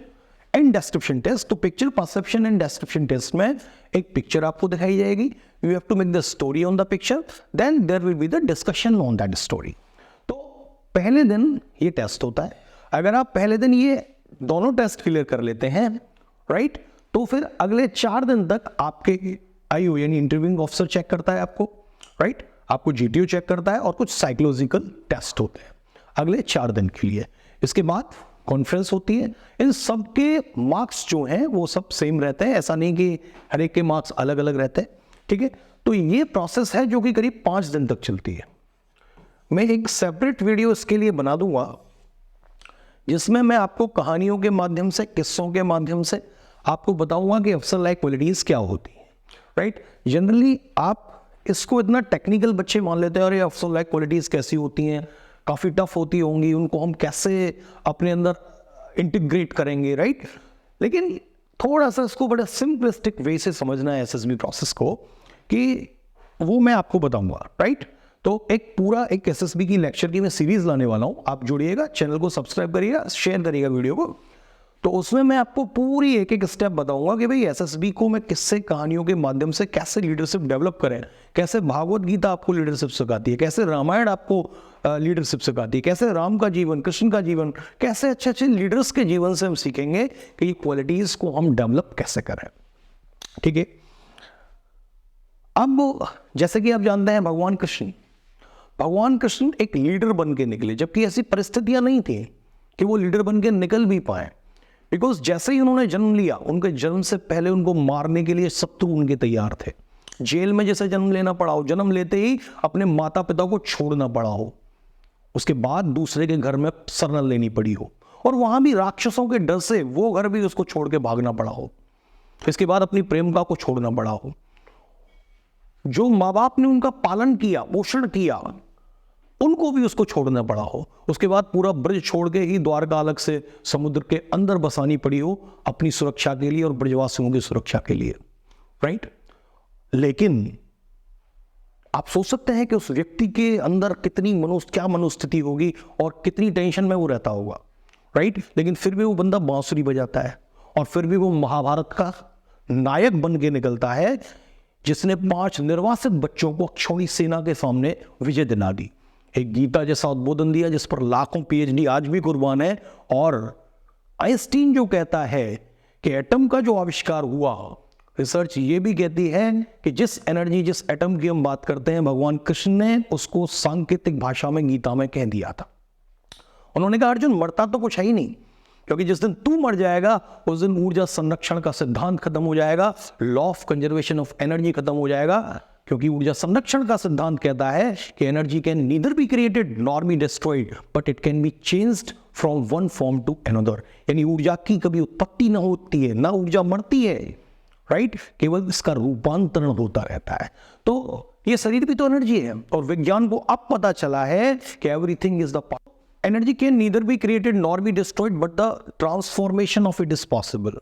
and description test. तो picture perception and description test में एक पिक्चर आपको दिखाई जाएगी, you have to make the story on the picture, then there will be the discussion on that story. तो पहले दिन ये टेस्ट होता है। अगर आप पहले दिन ये दोनों टेस्ट क्लियर कर लेते हैं, राइट, तो फिर अगले 4 दिन तक आपके आईओ यानी इंटरव्यूइंग ऑफिसर चेक करता है आपको, राइट, आपको जीटीयू चेक करता है, और कुछ साइकोलॉजिकल टेस्ट होते हैं अगले 4 दिन के लिए। इसके बाद कॉन्फ्रेंस होती है। इन सब के मार्क्स जो हैं वो सब सेम रहते हैं, ऐसा नहीं कि हर एक के मार्क्स अलग अलग रहते हैं, ठीक है। तो ये प्रोसेस है जो कि करीब 5 दिन तक चलती है। मैं एक सेपरेट वीडियो इसके लिए बना दूंगा, जिसमें मैं आपको कहानियों के माध्यम से, किस्सों के माध्यम से आपको बताऊंगा कि अफसर लाइक क्वालिटीज़ क्या होती हैं, राइट। जनरली आप इसको इतना टेक्निकल बच्चे मान लेते हैं और ये अफसर लाइक क्वालिटीज़ कैसी होती हैं, काफ़ी टफ होती होंगी, उनको हम कैसे अपने अंदर इंटीग्रेट करेंगे, राइट। लेकिन थोड़ा सा इसको बड़ा सिंपलिस्टिक वे से समझना है एसएसबी प्रोसेस को, कि वो मैं आपको बताऊंगा, राइट। तो एक एसएसबी की लेक्चर की मैं सीरीज लाने वाला हूं, आप जुड़िएगा, चैनल को सब्सक्राइब करिएगा, शेयर करिएगा वीडियो को। तो उसमें मैं आपको पूरी एक एक स्टेप बताऊंगा कि भाई एसएसबी को मैं किससे, कहानियों के माध्यम से कैसे लीडरशिप डेवलप करें, कैसे भागवत गीता आपको लीडरशिप सिखाती है, कैसे रामायण आपको लीडरशिप सिखाती है, कैसे राम का जीवन, कृष्ण का जीवन, कैसे अच्छे अच्छे लीडर्स के जीवन से हम सीखेंगे कि ये क्वालिटीज को हम डेवलप कैसे करें, ठीक है। अब जैसे कि आप जानते हैं भगवान कृष्ण एक लीडर बन के निकले, जबकि ऐसी परिस्थितियां नहीं थी कि वो लीडर बन के निकल भी पाए। बिकॉज जैसे ही उन्होंने जन्म लिया, उनके जन्म से पहले उनको मारने के लिए शत्रु उनके तैयार थे। जेल में जैसे जन्म लेना पड़ा हो, जन्म लेते ही अपने माता पिता को छोड़ना पड़ा हो, उसके बाद दूसरे के घर में शरण लेनी पड़ी हो, और वहां भी राक्षसों के डर से वो घर भी उसको छोड़ के भागना पड़ा हो, इसके बाद अपनी प्रेमिका को छोड़ना पड़ा हो, जो माँ बाप ने उनका पालन किया, पोषण किया, उनको भी उसको छोड़ना पड़ा हो, उसके बाद पूरा ब्रज छोड़ के ही द्वारका अलग से समुद्र के अंदर बसानी पड़ी हो अपनी सुरक्षा के लिए और ब्रजवासियों की सुरक्षा के लिए, राइट। लेकिन आप सोच सकते हैं कि उस व्यक्ति के अंदर क्या मनोस्थिति होगी और कितनी टेंशन में वो रहता होगा, राइट। लेकिन फिर भी वो बंदा बांसुरी बजाता है और फिर भी वो महाभारत का नायक बन के निकलता है, जिसने 5 निर्वासित बच्चों को अक्षौणी सेना के सामने विजय दिला दी, एक गीता जैसा उद्बोधन दिया जिस पर लाखों पीएचडी आज भी कुर्बान है। और आइंस्टीन जो कहता है कि एटम का जो आविष्कार हुआ, रिसर्च ये भी कहती है कि जिस एटम की हम बात करते हैं, भगवान कृष्ण ने उसको सांकेतिक भाषा में गीता में कह दिया था। उन्होंने कहा अर्जुन, मरता तो कुछ है ही नहीं, क्योंकि जिस दिन तू मर जाएगा उस दिन ऊर्जा संरक्षण का सिद्धांत खत्म हो जाएगा, law of conservation of energy खत्म हो जाएगा, क्योंकि ऊर्जा संरक्षण का सिद्धांत कहता है कि energy can neither be created nor be destroyed but it can be changed from one form to another. यानी ऊर्जा की कभी उत्पत्ति ना होती है, ना ऊर्जा मरती है, राइट, केवल इसका रूपांतरण होता रहता है। तो ये शरीर भी तो एनर्जी है, और विज्ञान को अब पता चला है कि everything is the part. Energy can neither be created nor be destroyed but the transformation of it is possible.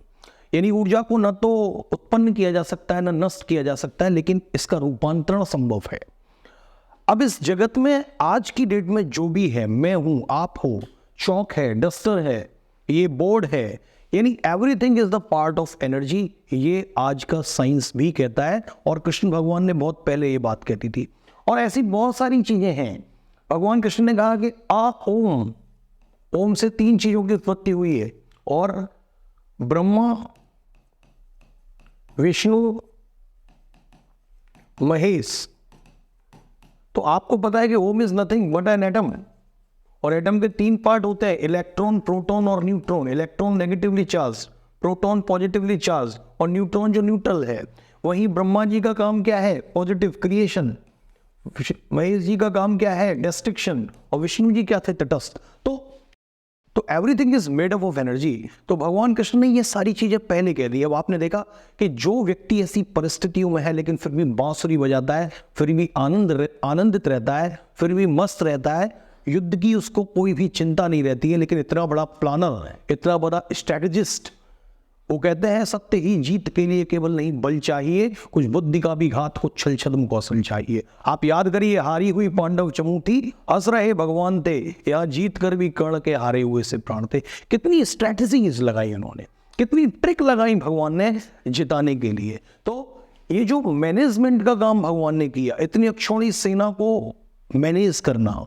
यानी ऊर्जा को न तो उत्पन्न किया जा सकता है, न नष्ट किया जा सकता है, लेकिन इसका रूपांतरण संभव है। अब इस जगत में आज की डेट में जो भी है, मैं हूं, आप हो, चौक है, डस्टर है, ये बोर्ड है, यानी everything is the part of energy, ये आज का साइंस भी कहता है, और कृष्ण भगवान ने बहुत पहले ये बात कहती थी। और ऐसी बहुत सारी चीजें हैं। भगवान कृष्ण ने कहा कि ओम, ओम से 3 चीजों की उत्पत्ति हुई है, और ब्रह्मा, विष्णु, महेश। तो आपको पता है कि ओम is nothing but an atom, और एटम के 3 पार्ट होते हैं, इलेक्ट्रॉन, प्रोटॉन और neutron. Electron negatively charge, proton positively charge, और न्यूट्रॉन जो न्यूट्रल है। वहीं ब्रह्मा जी का काम क्या है? Positive creation. महेश जी का काम क्या है? डिस्ट्रक्शन। और विष्णु जी क्या थे? तटस्थ। तो everything is made up of energy. तो भगवान कृष्ण ने ये सारी चीजें पहले कह दी। अब आपने देखा कि जो व्यक्ति ऐसी परिस्थितियों में है लेकिन फिर भी बांसुरी बजाता है, फिर भी आनंदित रहता है, फिर भी मस्त रहता है, युद्ध की उसको कोई भी चिंता नहीं रहती है, लेकिन इतना बड़ा प्लानर है, इतना बड़ा स्ट्रेटेजिस्ट, वो कहते हैं सत्य ही जीत के लिए केवल नहीं बल चाहिए, कुछ बुद्धि का भी घात, कुछ छल छद्म कौशल चाहिए। आप याद करिए, हारी हुई पांडव चमूठी, हंस रहे भगवान थे, या जीत कर भी कर्ण के हारे हुए से प्राण थे। कितनी स्ट्रैटेजीज लगाई उन्होंने, कितनी ट्रिक लगाई भगवान ने जिताने के लिए। तो ये जो मैनेजमेंट का काम भगवान ने किया, इतनी अक्षौणी सेना को मैनेज करना,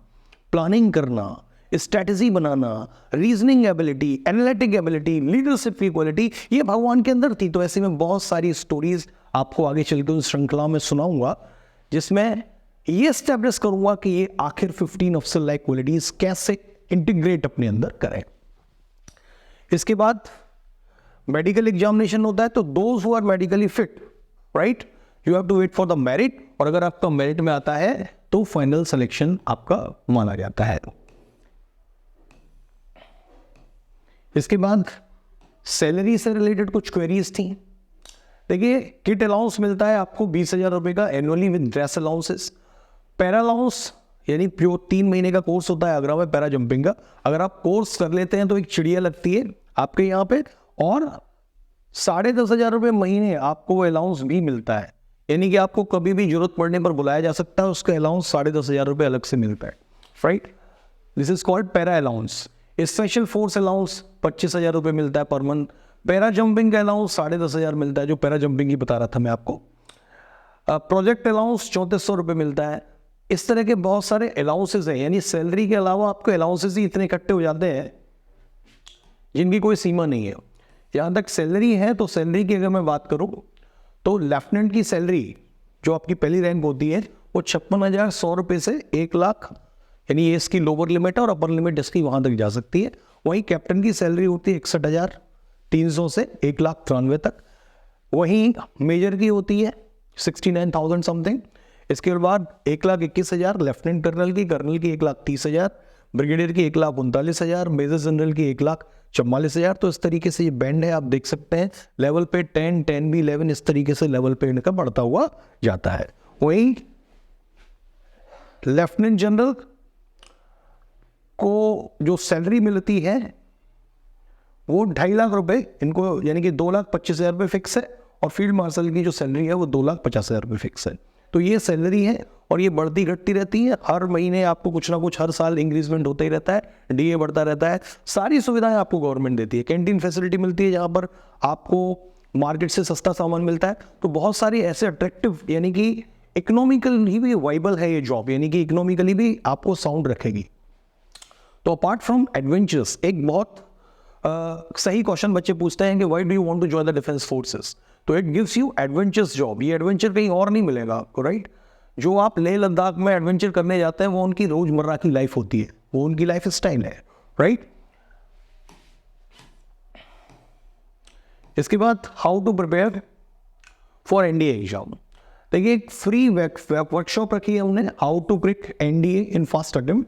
प्लानिंग करना, स्ट्रैटेजी बनाना, reasoning ability, analytic ability, leadership की क्वालिटी, ये भगवान के अंदर थी। तो ऐसे में बहुत सारी स्टोरीज आपको आगे चल के उस श्रृंखला में सुनाऊंगा, जिसमें ये एस्टैब्लिश करूंगा कि ये आखिर 15 अफसर लाइक क्वालिटीज कैसे इंटीग्रेट अपने अंदर करें। इसके बाद मेडिकल एग्जामिनेशन होता है। तो those who are medically fit, right, you have to wait for the merit, और अगर आपका मेरिट में आता है तो फाइनल सिलेक्शन आपका माना जाता है। इसके बाद सैलरी से रिलेटेड कुछ क्वेरीज थी। देखिए, किट अलाउंस मिलता है आपको 20,000 रुपये का annually with dress allowances. Para allowance यानी प्योर 3 महीने का कोर्स होता है आगरा में पैरा जंपिंग का। अगर आप कोर्स कर लेते हैं तो एक चिड़िया लगती है आपके यहाँ पे, और 10,500 रुपये महीने आपको वो अलाउंस भी मिलता है, यानी कि आपको कभी भी जरूरत पड़ने पर बुलाया जा सकता है, उसका अलाउंस 10,500 रुपये अलग से मिलता है, right. This is called para allowance. Special force allowance 25,000 रुपये मिलता है पर मंथ। पैरा जंपिंग का अलाउंस 10,500 मिलता है, जो पैरा जंपिंग की बता रहा था मैं आपको। प्रोजेक्ट अलाउंस 3400 रुपये मिलता है। इस तरह के बहुत सारे अलाउंसेज हैं, यानी सैलरी के अलावा आपको अलाउंसेज ही इतने इकट्ठे हो जाते हैं जिनकी कोई सीमा नहीं है। जहाँ तक सैलरी है, तो सैलरी की अगर मैं बात करूँ तो लेफ्टिनेंट की सैलरी जो आपकी पहली रैंक होती है वो 56,100 रुपये से 1 लाख, यानी ये इसकी लोअर लिमिट है और अपर लिमिट इसकी वहाँ तक जा सकती है। वहीं कैप्टन की सैलरी होती है 61,300 से 1,93,000 तक। वहीं मेजर की होती है 69,000 समथिंग। इसके बाद 1,21,000 लेफ्टिनेंट कर्नल की 1,30,000, ब्रिगेडियर की 1,39,000, मेजर जनरल की 1,44,000। तो इस तरीके से ये बैंड है, आप देख सकते हैं। लेवल पे 10, 10B, 11 इस तरीके से लेवल पे इनका बढ़ता हुआ जाता है। वहीं लेफ्टिनेंट जनरल को जो सैलरी मिलती है वो 2.5 लाख रुपए इनको, यानी कि 2,25,000 रुपये फिक्स है, और फील्ड मार्शल की जो सैलरी है वो 2,50,000 रुपये फिक्स है। तो ये सैलरी है और ये बढ़ती घटती रहती है। हर महीने आपको कुछ ना कुछ, हर साल इंक्रीजमेंट होता ही रहता है, डीए बढ़ता रहता है। सारी सुविधाएं आपको गवर्नमेंट देती है। कैंटीन फैसिलिटी मिलती है जहाँ पर आपको मार्केट से सस्ता सामान मिलता है। तो बहुत सारी ऐसे अट्रैक्टिव, यानी कि इकोनॉमिकली भी वाइबल है ये जॉब, यानी कि इकोनॉमिकली भी आपको साउंड रखेगी। तो अपार्ट फ्रॉम एडवेंचर्स, एक बहुत सही क्वेश्चन बच्चे पूछते हैं कि why do you want to join the defence forces. तो it gives you adventures job. ये एडवेंचर कहीं और नहीं मिलेगा आपको, राइट। जो आप लेह लद्दाख में एडवेंचर करने जाते हैं वो उनकी रोजमर्रा की लाइफ होती है, वो उनकी लाइफ स्टाइल है, राइट। इसके बाद how to prepare for NDA exam. देखिए, एक फ्री वर्कशॉप रखी है हमने, how to crack NDA in fast attempt.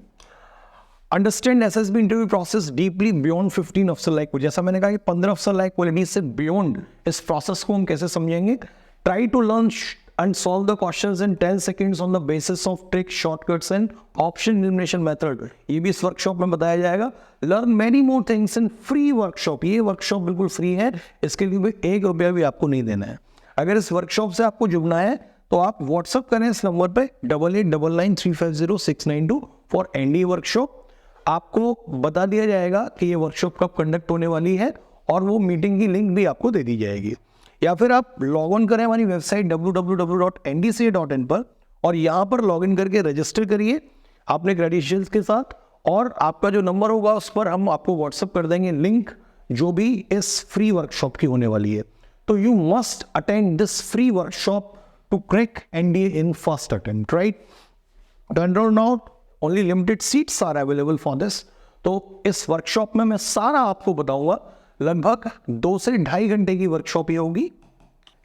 Understand SSB interview process deeply beyond 15 अफसर लाइक, जैसा मैंने कहा कि 15 अफसर लाइक क्वालिटीज से बियॉन्ड इस प्रोसेस को हम कैसे समझेंगे। Try to learn and solve the questions in 10 seconds on the basis of tricks, shortcuts and option elimination method। ये भी इस वर्कशॉप में बताया जाएगा। Learn many more things in free workshop। ये वर्कशॉप बिल्कुल फ्री है, इसके लिए भी 1 रुपया भी आपको नहीं देना है। अगर इस वर्कशॉप से आपको जुड़ना है तो आप व्हाट्सअप करें इस नंबर पे 8899350692 फॉर एनडीए वर्कशॉप। आपको बता दिया जाएगा कि ये वर्कशॉप कब कंडक्ट होने वाली है और वो मीटिंग की लिंक भी आपको दे दी जाएगी। या फिर आप लॉग ऑन करें हमारी वेबसाइट www.ndca.in पर और यहाँ पर लॉग इन करके रजिस्टर करिए अपने क्रेडेंशियल्स के साथ, और आपका जो नंबर होगा उस पर हम आपको व्हाट्सअप कर देंगे लिंक जो भी इस फ्री वर्कशॉप की होने वाली है। तो you must attend this free workshop to crack NDA in first attempt, right. Enrol now, only limited seats are available for this. तो इस वर्कशॉप में मैं सारा आपको बताऊंगा। लगभग 2 से 2.5 घंटे की वर्कशॉप ये होगी।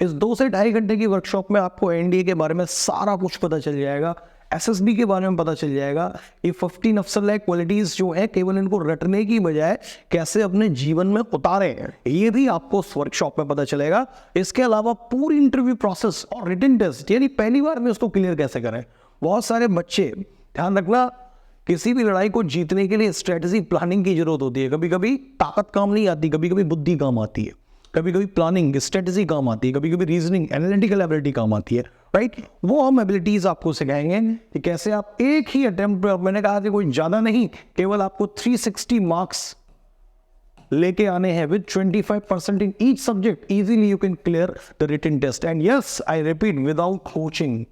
इस 2 से 2.5 घंटे की वर्कशॉप में आपको एनडीए के बारे में सारा कुछ पता चल जाएगा, एसएसबी के बारे में पता चल जाएगा। ये 15 अफसर लाइक क्वालिटीज जो है, केवल इनको रटने की बजाय कैसे अपने जीवन में उतारें, ये भी आपको इस वर्कशॉप में पता चलेगा। इसके अलावा पूरी इंटरव्यू प्रोसेस और रिटन टेस्ट, यानी पहली बार में उसको क्लियर कैसे करें। बहुत सारे बच्चे, ध्यान रखना, किसी भी लड़ाई को जीतने के लिए स्ट्रेटजी प्लानिंग की जरूरत होती है। कभी कभी ताकत काम नहीं आती, कभी कभी बुद्धि काम आती है, कभी कभी प्लानिंग स्ट्रेटजी काम आती है, कभी कभी रीजनिंग एनालिटिकल एबिलिटी काम आती है, राइट। वो हम एबिलिटीज आपको सिखाएंगे कि कैसे आप एक ही अटेम्प्ट पर, मैंने कहा कि कोई ज्यादा नहीं, केवल आपको 360 मार्क्स लेके आने हैं with 25% in each subject. Easily you can clear the written test and yes, I repeat, without coaching.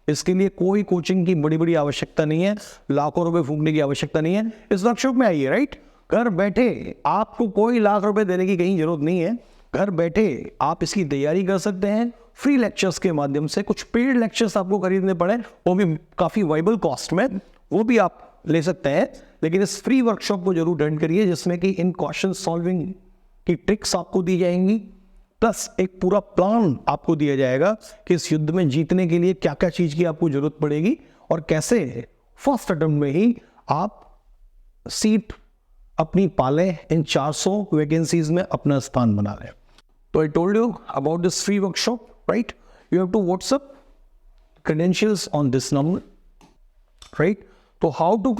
इसके लिए कोई कोचिंग की बड़ी बड़ी आवश्यकता नहीं है, लाखों रुपए फूकने की आवश्यकता नहीं है। इस वर्कशॉप में आइए, राइट। घर बैठे आपको कोई लाख रुपए देने की कहीं जरूरत नहीं है। घर बैठे आप इसकी तैयारी कर सकते हैं फ्री लेक्चर्स के माध्यम से। कुछ पेड लेक्चर्स आपको खरीदने पड़े, वो भी काफ़ी वाइबल कॉस्ट में, वो भी आप ले सकते हैं। लेकिन इस फ्री वर्कशॉप को जरूर अटेंड करिए, जिसमें कि इन क्वेश्चन सॉल्विंग की ट्रिक्स आपको दी जाएंगी, प्लस एक पूरा प्लान आपको दिया जाएगा कि इस युद्ध में जीतने के लिए क्या क्या चीज़ की आपको जरूरत पड़ेगी और कैसे फर्स्ट अटेम्प्ट में ही आप सीट अपनी पाले इन 400 वैकेंसीज में अपना स्थान बना लें। तो I told you about this free workshop, right? You have to WhatsApp credentials on this number, right? तो how to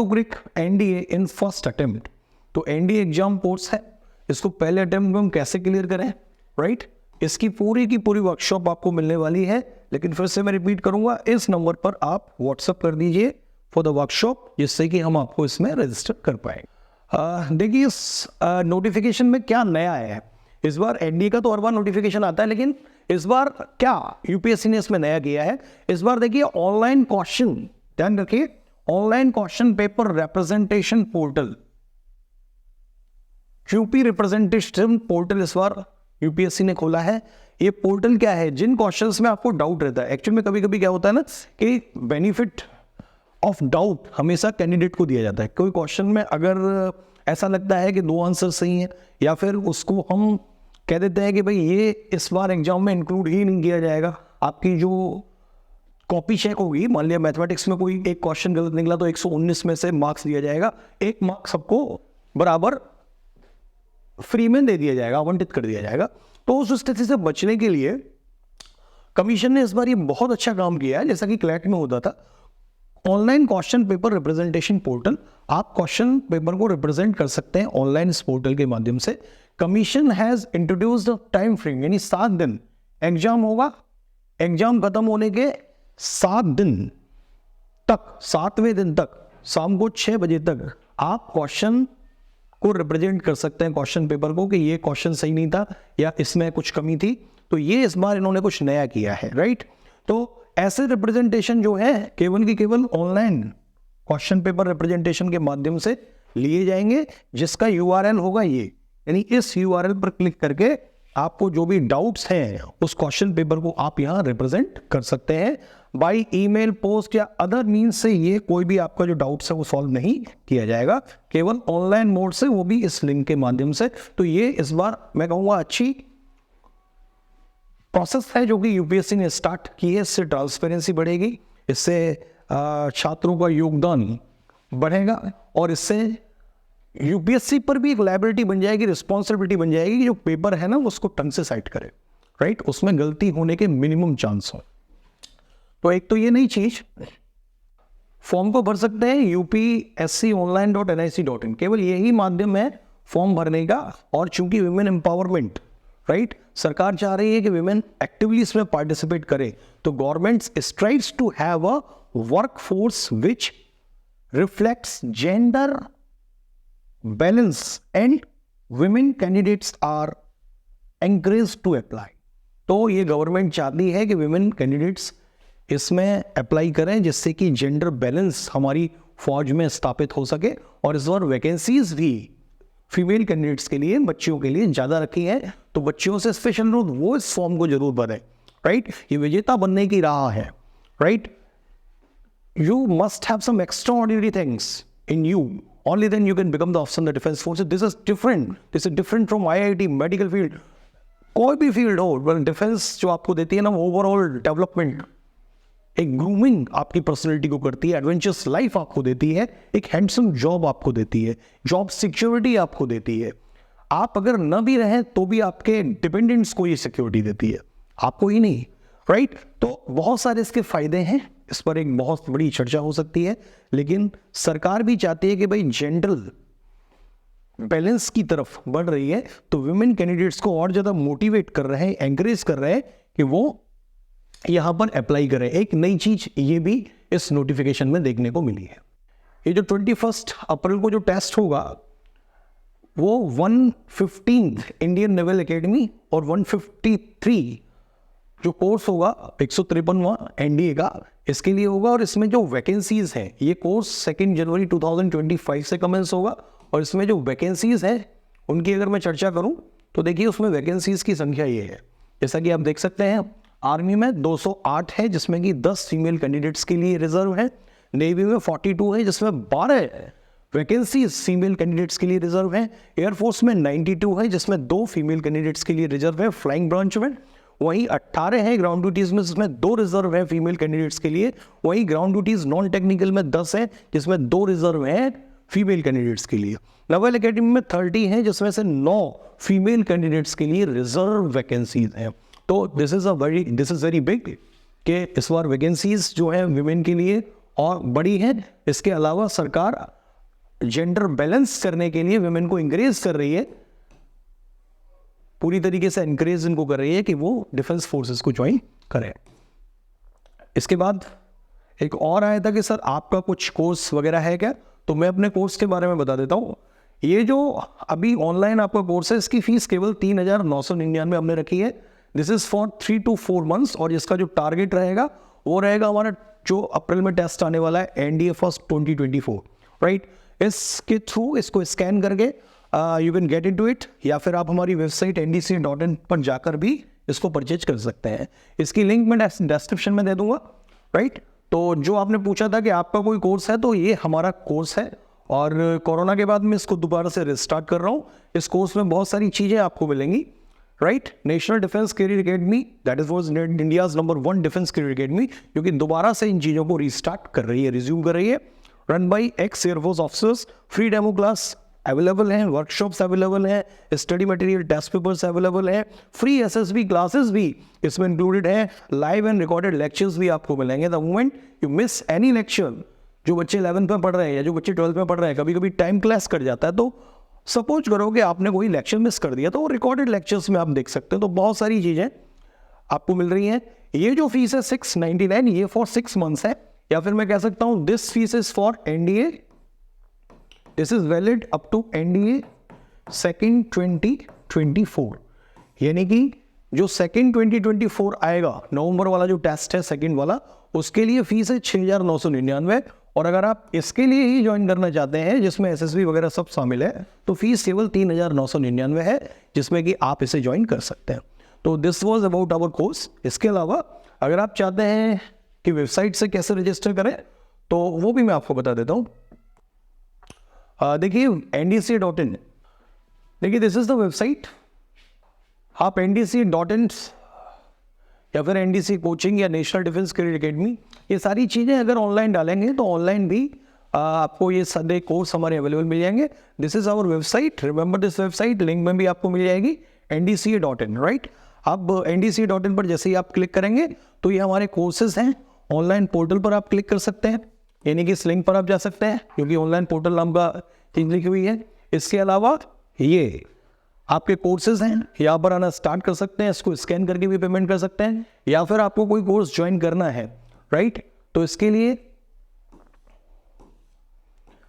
crack NDA in first attempt? तो NDA एग्जाम कोर्स है, इसको पहले अटेम्प्ट में हम कैसे क्लियर करें, राइट? इसकी पूरी की पूरी वर्कशॉप आपको मिलने वाली है, लेकिन फिर से मैं रिपीट करूंगा, इस नंबर पर आप व्हाट्सएप कर दीजिए फॉर द वर्कशॉप, जिससे कि हम आपको इसमें रजिस्टर कर पाएंगे। देखिए इस नोटिफिकेशन में क्या नया है इस बार। एनडीए का तो हर बार नोटिफिकेशन आता है, लेकिन इस बार क्या यूपीएससी ने इसमें नया किया है, इस बार देखिए ऑनलाइन क्वेश्चन, ध्यान रखिए, online question paper representation portal, UP representation portal इस बार यूपीएससी ने खोला है। ये पोर्टल क्या है, जिन क्वेश्चंस में आपको डाउट रहता है, एक्चुअली में कभी कभी क्या होता है ना कि बेनिफिट ऑफ डाउट हमेशा कैंडिडेट को दिया जाता है। कोई क्वेश्चन में अगर ऐसा लगता है कि 2 आंसर सही हैं, या फिर उसको हम कह देते हैं कि भाई ये इस बार एग्जाम में इंक्लूड ही नहीं किया जाएगा, आपकी जो कॉपी चेक होगी, मान लिया मैथमेटिक्स में कोई एक क्वेश्चन गलत निकला तो 119 में से मार्क्स दिया जाएगा, 1 मार्क्स सबको बराबर फ्री में दे दिया जाएगा, आवंटित कर दिया जाएगा। तो उस स्थिति से बचने के लिए कमीशन ने इस बार ये बहुत अच्छा काम किया है, जैसा कि क्लैट में होता था, online question paper representation portal. आप क्वेश्चन पेपर को रिप्रेजेंट कर सकते हैं ऑनलाइन इस पोर्टल के माध्यम से। Commission has introduced time frame, यानी 7 दिन एग्जाम होगा, एग्जाम खत्म होने के 7 दिन तक, 7वें दिन तक शाम को 6 बजे तक आप क्वेश्चन को रिप्रेजेंट कर सकते हैं, क्वेश्चन पेपर को, कि ये क्वेश्चन सही नहीं था या इसमें कुछ कमी थी। तो ये इस बार इन्होंने कुछ नया किया है, राइट? तो ऐसे रिप्रेजेंटेशन जो है केवल की केवल ऑनलाइन क्वेश्चन पेपर रिप्रेजेंटेशन के माध्यम से लिए जाएंगे, जिसका यूआरएल होगा ये, यानी इस यूआरएल पर क्लिक करके आपको जो भी डाउट्स हैं उस क्वेश्चन पेपर को आप यहां रिप्रेजेंट कर सकते हैं। बाय ईमेल, पोस्ट या अदर मीन्स से ये कोई भी आपका जो डाउट्स है वो सॉल्व नहीं किया जाएगा, केवल ऑनलाइन मोड से, वो भी इस लिंक के माध्यम से। तो ये इस बार मैं कहूँगा अच्छी प्रोसेस है जो कि यूपीएससी ने स्टार्ट की है। इससे ट्रांसपेरेंसी बढ़ेगी, इससे छात्रों का योगदान बढ़ेगा, और इससे यूपीएससी पर भी एक लायबिलिटी बन जाएगी, रिस्पॉन्सिबिलिटी बन जाएगी कि जो पेपर है ना उसको ढंग से साइट करे, राइट? उसमें गलती होने के मिनिमम चांस हो। तो एक तो ये नई चीज, फॉर्म को भर सकते हैं upsconline.nic.in, केवल यही माध्यम है फॉर्म भरने का। और चूंकि विमेन एम्पावरमेंट, राइट, सरकार चाह रही है कि विमेन एक्टिवली इसमें पार्टिसिपेट करे, तो government strives to have a workforce which reflects gender balance and women candidates are encouraged to apply. तो ये गवर्नमेंट चाहती है कि विमेन कैंडिडेट्स इसमें अप्लाई करें, जिससे कि जेंडर बैलेंस हमारी फौज में स्थापित हो सके। और इस बार वैकेंसीज भी फीमेल कैंडिडेट्स के लिए, बच्चियों के लिए ज़्यादा रखी है, तो बच्चियों से स्पेशल अनुरोध, वो इस फॉर्म को जरूर भरें, राइट? ये विजेता बनने की राह है, right? You must have some extraordinary things in you. Only then you can become the officer in the defense forces. This is different. This is different from IIT, medical field. कोई भी field हो, well, defence जो आपको देती है ना overall development, एक grooming आपकी पर्सनैलिटी को करती है, एडवेंचरस लाइफ आपको देती है, एक हैंडसम जॉब आपको देती है, जॉब सिक्योरिटी आपको देती है। आप अगर न भी रहें तो भी आपके डिपेंडेंट्स को ये सिक्योरिटी देती है, आपको ही नहीं, राइट? तो बहुत सारे इसके फायदे हैं, इस पर एक बहुत बड़ी चर्चा हो सकती है, लेकिन सरकार भी चाहती है कि भाई जेंडर बैलेंस की तरफ बढ़ रही है, तो विमेन कैंडिडेट्स को और ज़्यादा मोटिवेट कर रहे हैं, एंकरेज कर रहे हैं कि वो यहाँ पर अप्लाई करें। एक नई चीज़ ये भी इस नोटिफिकेशन में देखने को मिली है। ये जो 21 अप्रैल को जो टेस्ट होगा वो 115 इंडियन नेवल एकेडमी और 153 जो कोर्स होगा 153वां एनडीए का, इसके लिए होगा। और इसमें जो वैकेंसीज हैं, ये कोर्स 2 जनवरी 2025 से कमेंस होगा। और इसमें जो वैकेंसीज हैं उनकी अगर मैं चर्चा करूं तो देखिए उसमें वैकेंसीज की संख्या ये है, जैसा कि आप देख सकते हैं, आर्मी में 208 है जिसमें कि 10 फीमेल कैंडिडेट्स के लिए रिजर्व है, नेवी में 42 है जिसमें 12 वैकेंसीज फीमेल कैंडिडेट्स के लिए रिजर्व है, एयरफोर्स में 92 है जिसमें 2 फीमेल कैंडिडेट्स के लिए रिजर्व है फ्लाइंग ब्रांच में, वहीं 18 है ग्राउंड ड्यूटीज में जिसमें 2 रिजर्व है फीमेल कैंडिडेट्स के लिए, वहीं ग्राउंड ड्यूटीज नॉन टेक्निकल में 10 है जिसमें 2 रिजर्व है फीमेल कैंडिडेट्स के लिए। नवल एकेडमी में 30 हैं, जिसमें से 9 फीमेल कैंडिडेट्स के लिए रिजर्व वैकेंसीज हैं। तो दिस इज़ वेरी बिग कि इस बार वैकेंसीज जो हैं विमेन के लिए और बड़ी हैं। इसके अलावा सरकार जेंडर बैलेंस करने के लिए विमेन को इंकरेज कर रही है, पूरी तरीके से इंकरेज इनको कर रही है कि वो डिफेंस फोर्सेस को ज्वाइन करें। इसके बाद एक और आया था कि सर आपका कुछ कोर्स वगैरह है क्या, तो मैं अपने कोर्स के बारे में बता देता हूँ। ये जो अभी ऑनलाइन आपका कोर्स है, इसकी फीस केवल 3,999 हमने रखी है। This is for 3 to 4 months, और इसका जो टारगेट रहेगा वो रहेगा हमारा जो अप्रैल में टेस्ट आने वाला है NDA फर्स्ट 2024, राइट। इसके थ्रू इसको स्कैन करके you can get into it, या फिर आप हमारी वेबसाइट ndca.in पर जाकर भी इसको परचेज कर सकते हैं। इसकी लिंक मैं डिस्क्रिप्शन में दे दूंगा, राइट। तो जो आपने पूछा था कि आपका कोई कोर्स है, तो ये हमारा कोर्स है, और कोरोना के बाद मैं इसको दोबारा से रिस्टार्ट कर रहा हूँ। इस कोर्स में बहुत सारी चीज़ें आपको मिलेंगी, right. National defence career academy, that is was India's number 1 defence career academy, जो कि दोबारा से इन चीज़ों को रिस्टार्ट कर रही है, रिज्यूम कर रही है। Run by ex air force officers, free demo class available हैं, वर्कशॉप्स अवेलेबल हैं, study material test papers available हैं, फ्री SSB क्लासेस भी इसमें इंक्लूडेड हैं, लाइव एंड रिकॉर्डेड लेक्चर्स भी आपको मिलेंगे। The moment you miss any lecture, जो बच्चे 11th में पढ़ रहे हैं या जो बच्चे 12th में पढ़ रहे हैं, कभी कभी टाइम क्लास कर जाता है, तो सपोज करो कि आपने कोई लेक्चर मिस कर दिया, तो वो रिकॉर्डेड लेक्चर्स में आप देख सकते हैं। तो बहुत सारी चीज़ें आपको मिल रही हैं। ये जो फीस है 699, ये फॉर 6 months है, या फिर मैं कह सकता हूँ this fees is for NDA, this is valid up to NDA 2nd 2024, यानी कि जो 2nd 2024 आएगा, नवंबर वाला जो टेस्ट है सेकंड वाला, उसके लिए फीस है 6,999। और अगर आप इसके लिए ही ज्वाइन करना चाहते हैं, जिसमें SSB वगैरह सब शामिल है, तो फीस केवल 3,999 है, जिसमें कि आप इसे ज्वाइन कर सकते हैं। तो this was about our course. इसके अलावा अगर आप चाहते हैं कि वेबसाइट से कैसे रजिस्टर करें, तो वो भी मैं आपको बता देता हूँ। देखिए ndca.in, देखिए दिस इज द वेबसाइट। आप ndca.in या फिर NDC कोचिंग या नेशनल डिफेंस कैरियर एकेडमी, ये सारी चीज़ें अगर ऑनलाइन डालेंगे तो ऑनलाइन भी आपको ये सारे कोर्स हमारे अवेलेबल मिल जाएंगे। This is our website, remember this website, link में भी आपको मिल जाएगी ndca.in, राइट। अब ndca.in पर जैसे ही आप क्लिक करेंगे तो ये हमारे कोर्सेज हैं। ऑनलाइन पोर्टल पर आप क्लिक कर सकते हैं, यानी कि इस लिंक पर आप जा सकते हैं, क्योंकि ऑनलाइन पोर्टल नाम का चीज़ लिखी हुई है। इसके अलावा ये आपके कोर्सेज हैं, यहाँ पर आना स्टार्ट कर सकते हैं, इसको स्कैन करके भी पेमेंट कर सकते हैं, या फिर आपको कोई कोर्स ज्वाइन करना है, राइट। तो इसके लिए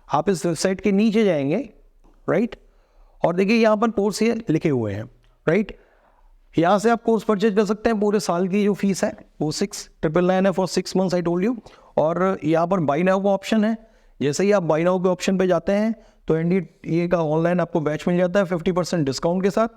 आप इस वेबसाइट के नीचे जाएंगे, राइट, और देखिए यहाँ पर कोर्स ये लिखे हुए हैं, राइट। यहाँ से आप कोर्स परचेज कर सकते हैं। पूरे साल की जो फीस है वो 6,999 है for 6 months, I told you. और यहाँ पर बाई नाउ का ऑप्शन है। जैसे ही आप बाई नाउ के ऑप्शन पे जाते हैं तो NDA का ऑनलाइन आपको बैच मिल जाता है 50% डिस्काउंट के साथ,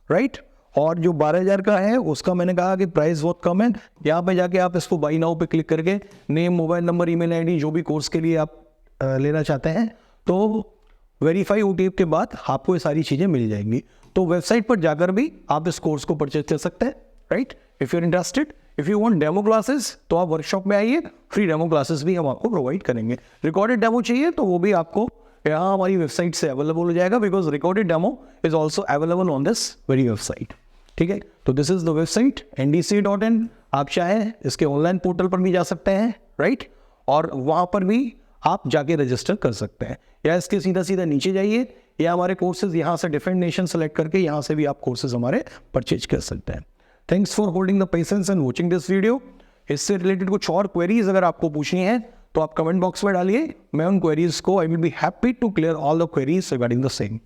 राइट। और जो 12,000 का है उसका मैंने कहा कि प्राइस बहुत कम है। यहाँ पे जाके आप इसको बाई नाउ पे क्लिक करके name, mobile number, email ID, जो भी कोर्स के लिए आप लेना चाहते हैं, तो वेरीफाई OTP के बाद आपको ये सारी चीज़ें मिल जाएंगी। तो वेबसाइट पर जाकर भी आप इस कोर्स को परचेज कर सकते हैं, right. If you are interested, if you want demo classes, तो आप वर्कशॉप में आइए, फ्री डेमो क्लासेस भी हम आपको प्रोवाइड करेंगे। रिकॉर्डेड डेमो चाहिए तो वो भी आपको यहाँ हमारी वेबसाइट से अवेलेबल हो जाएगा, because recorded demo is also available on this very website, ठीक है। तो this is the website ndca.in। आप चाहे इसके ऑनलाइन पोर्टल पर भी जा सकते हैं, राइट, और वहाँ पर भी आप जाके रजिस्टर कर सकते हैं, या इसके सीधा सीधा नीचे जाइए, या हमारे कोर्सेज यहाँ से डिफरेंट नेशन सेलेक्ट करके यहाँ से भी आप कोर्सेज हमारे परचेज कर सकते हैं। Thanks for holding the patience and watching this video. इससे रिलेटेड कुछ और क्वेरीज अगर आपको पूछनी है तो आप कमेंट बॉक्स में डालिए, मैं उन क्वेरीज को I will be happy to clear all the queries regarding the same.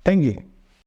Thank you.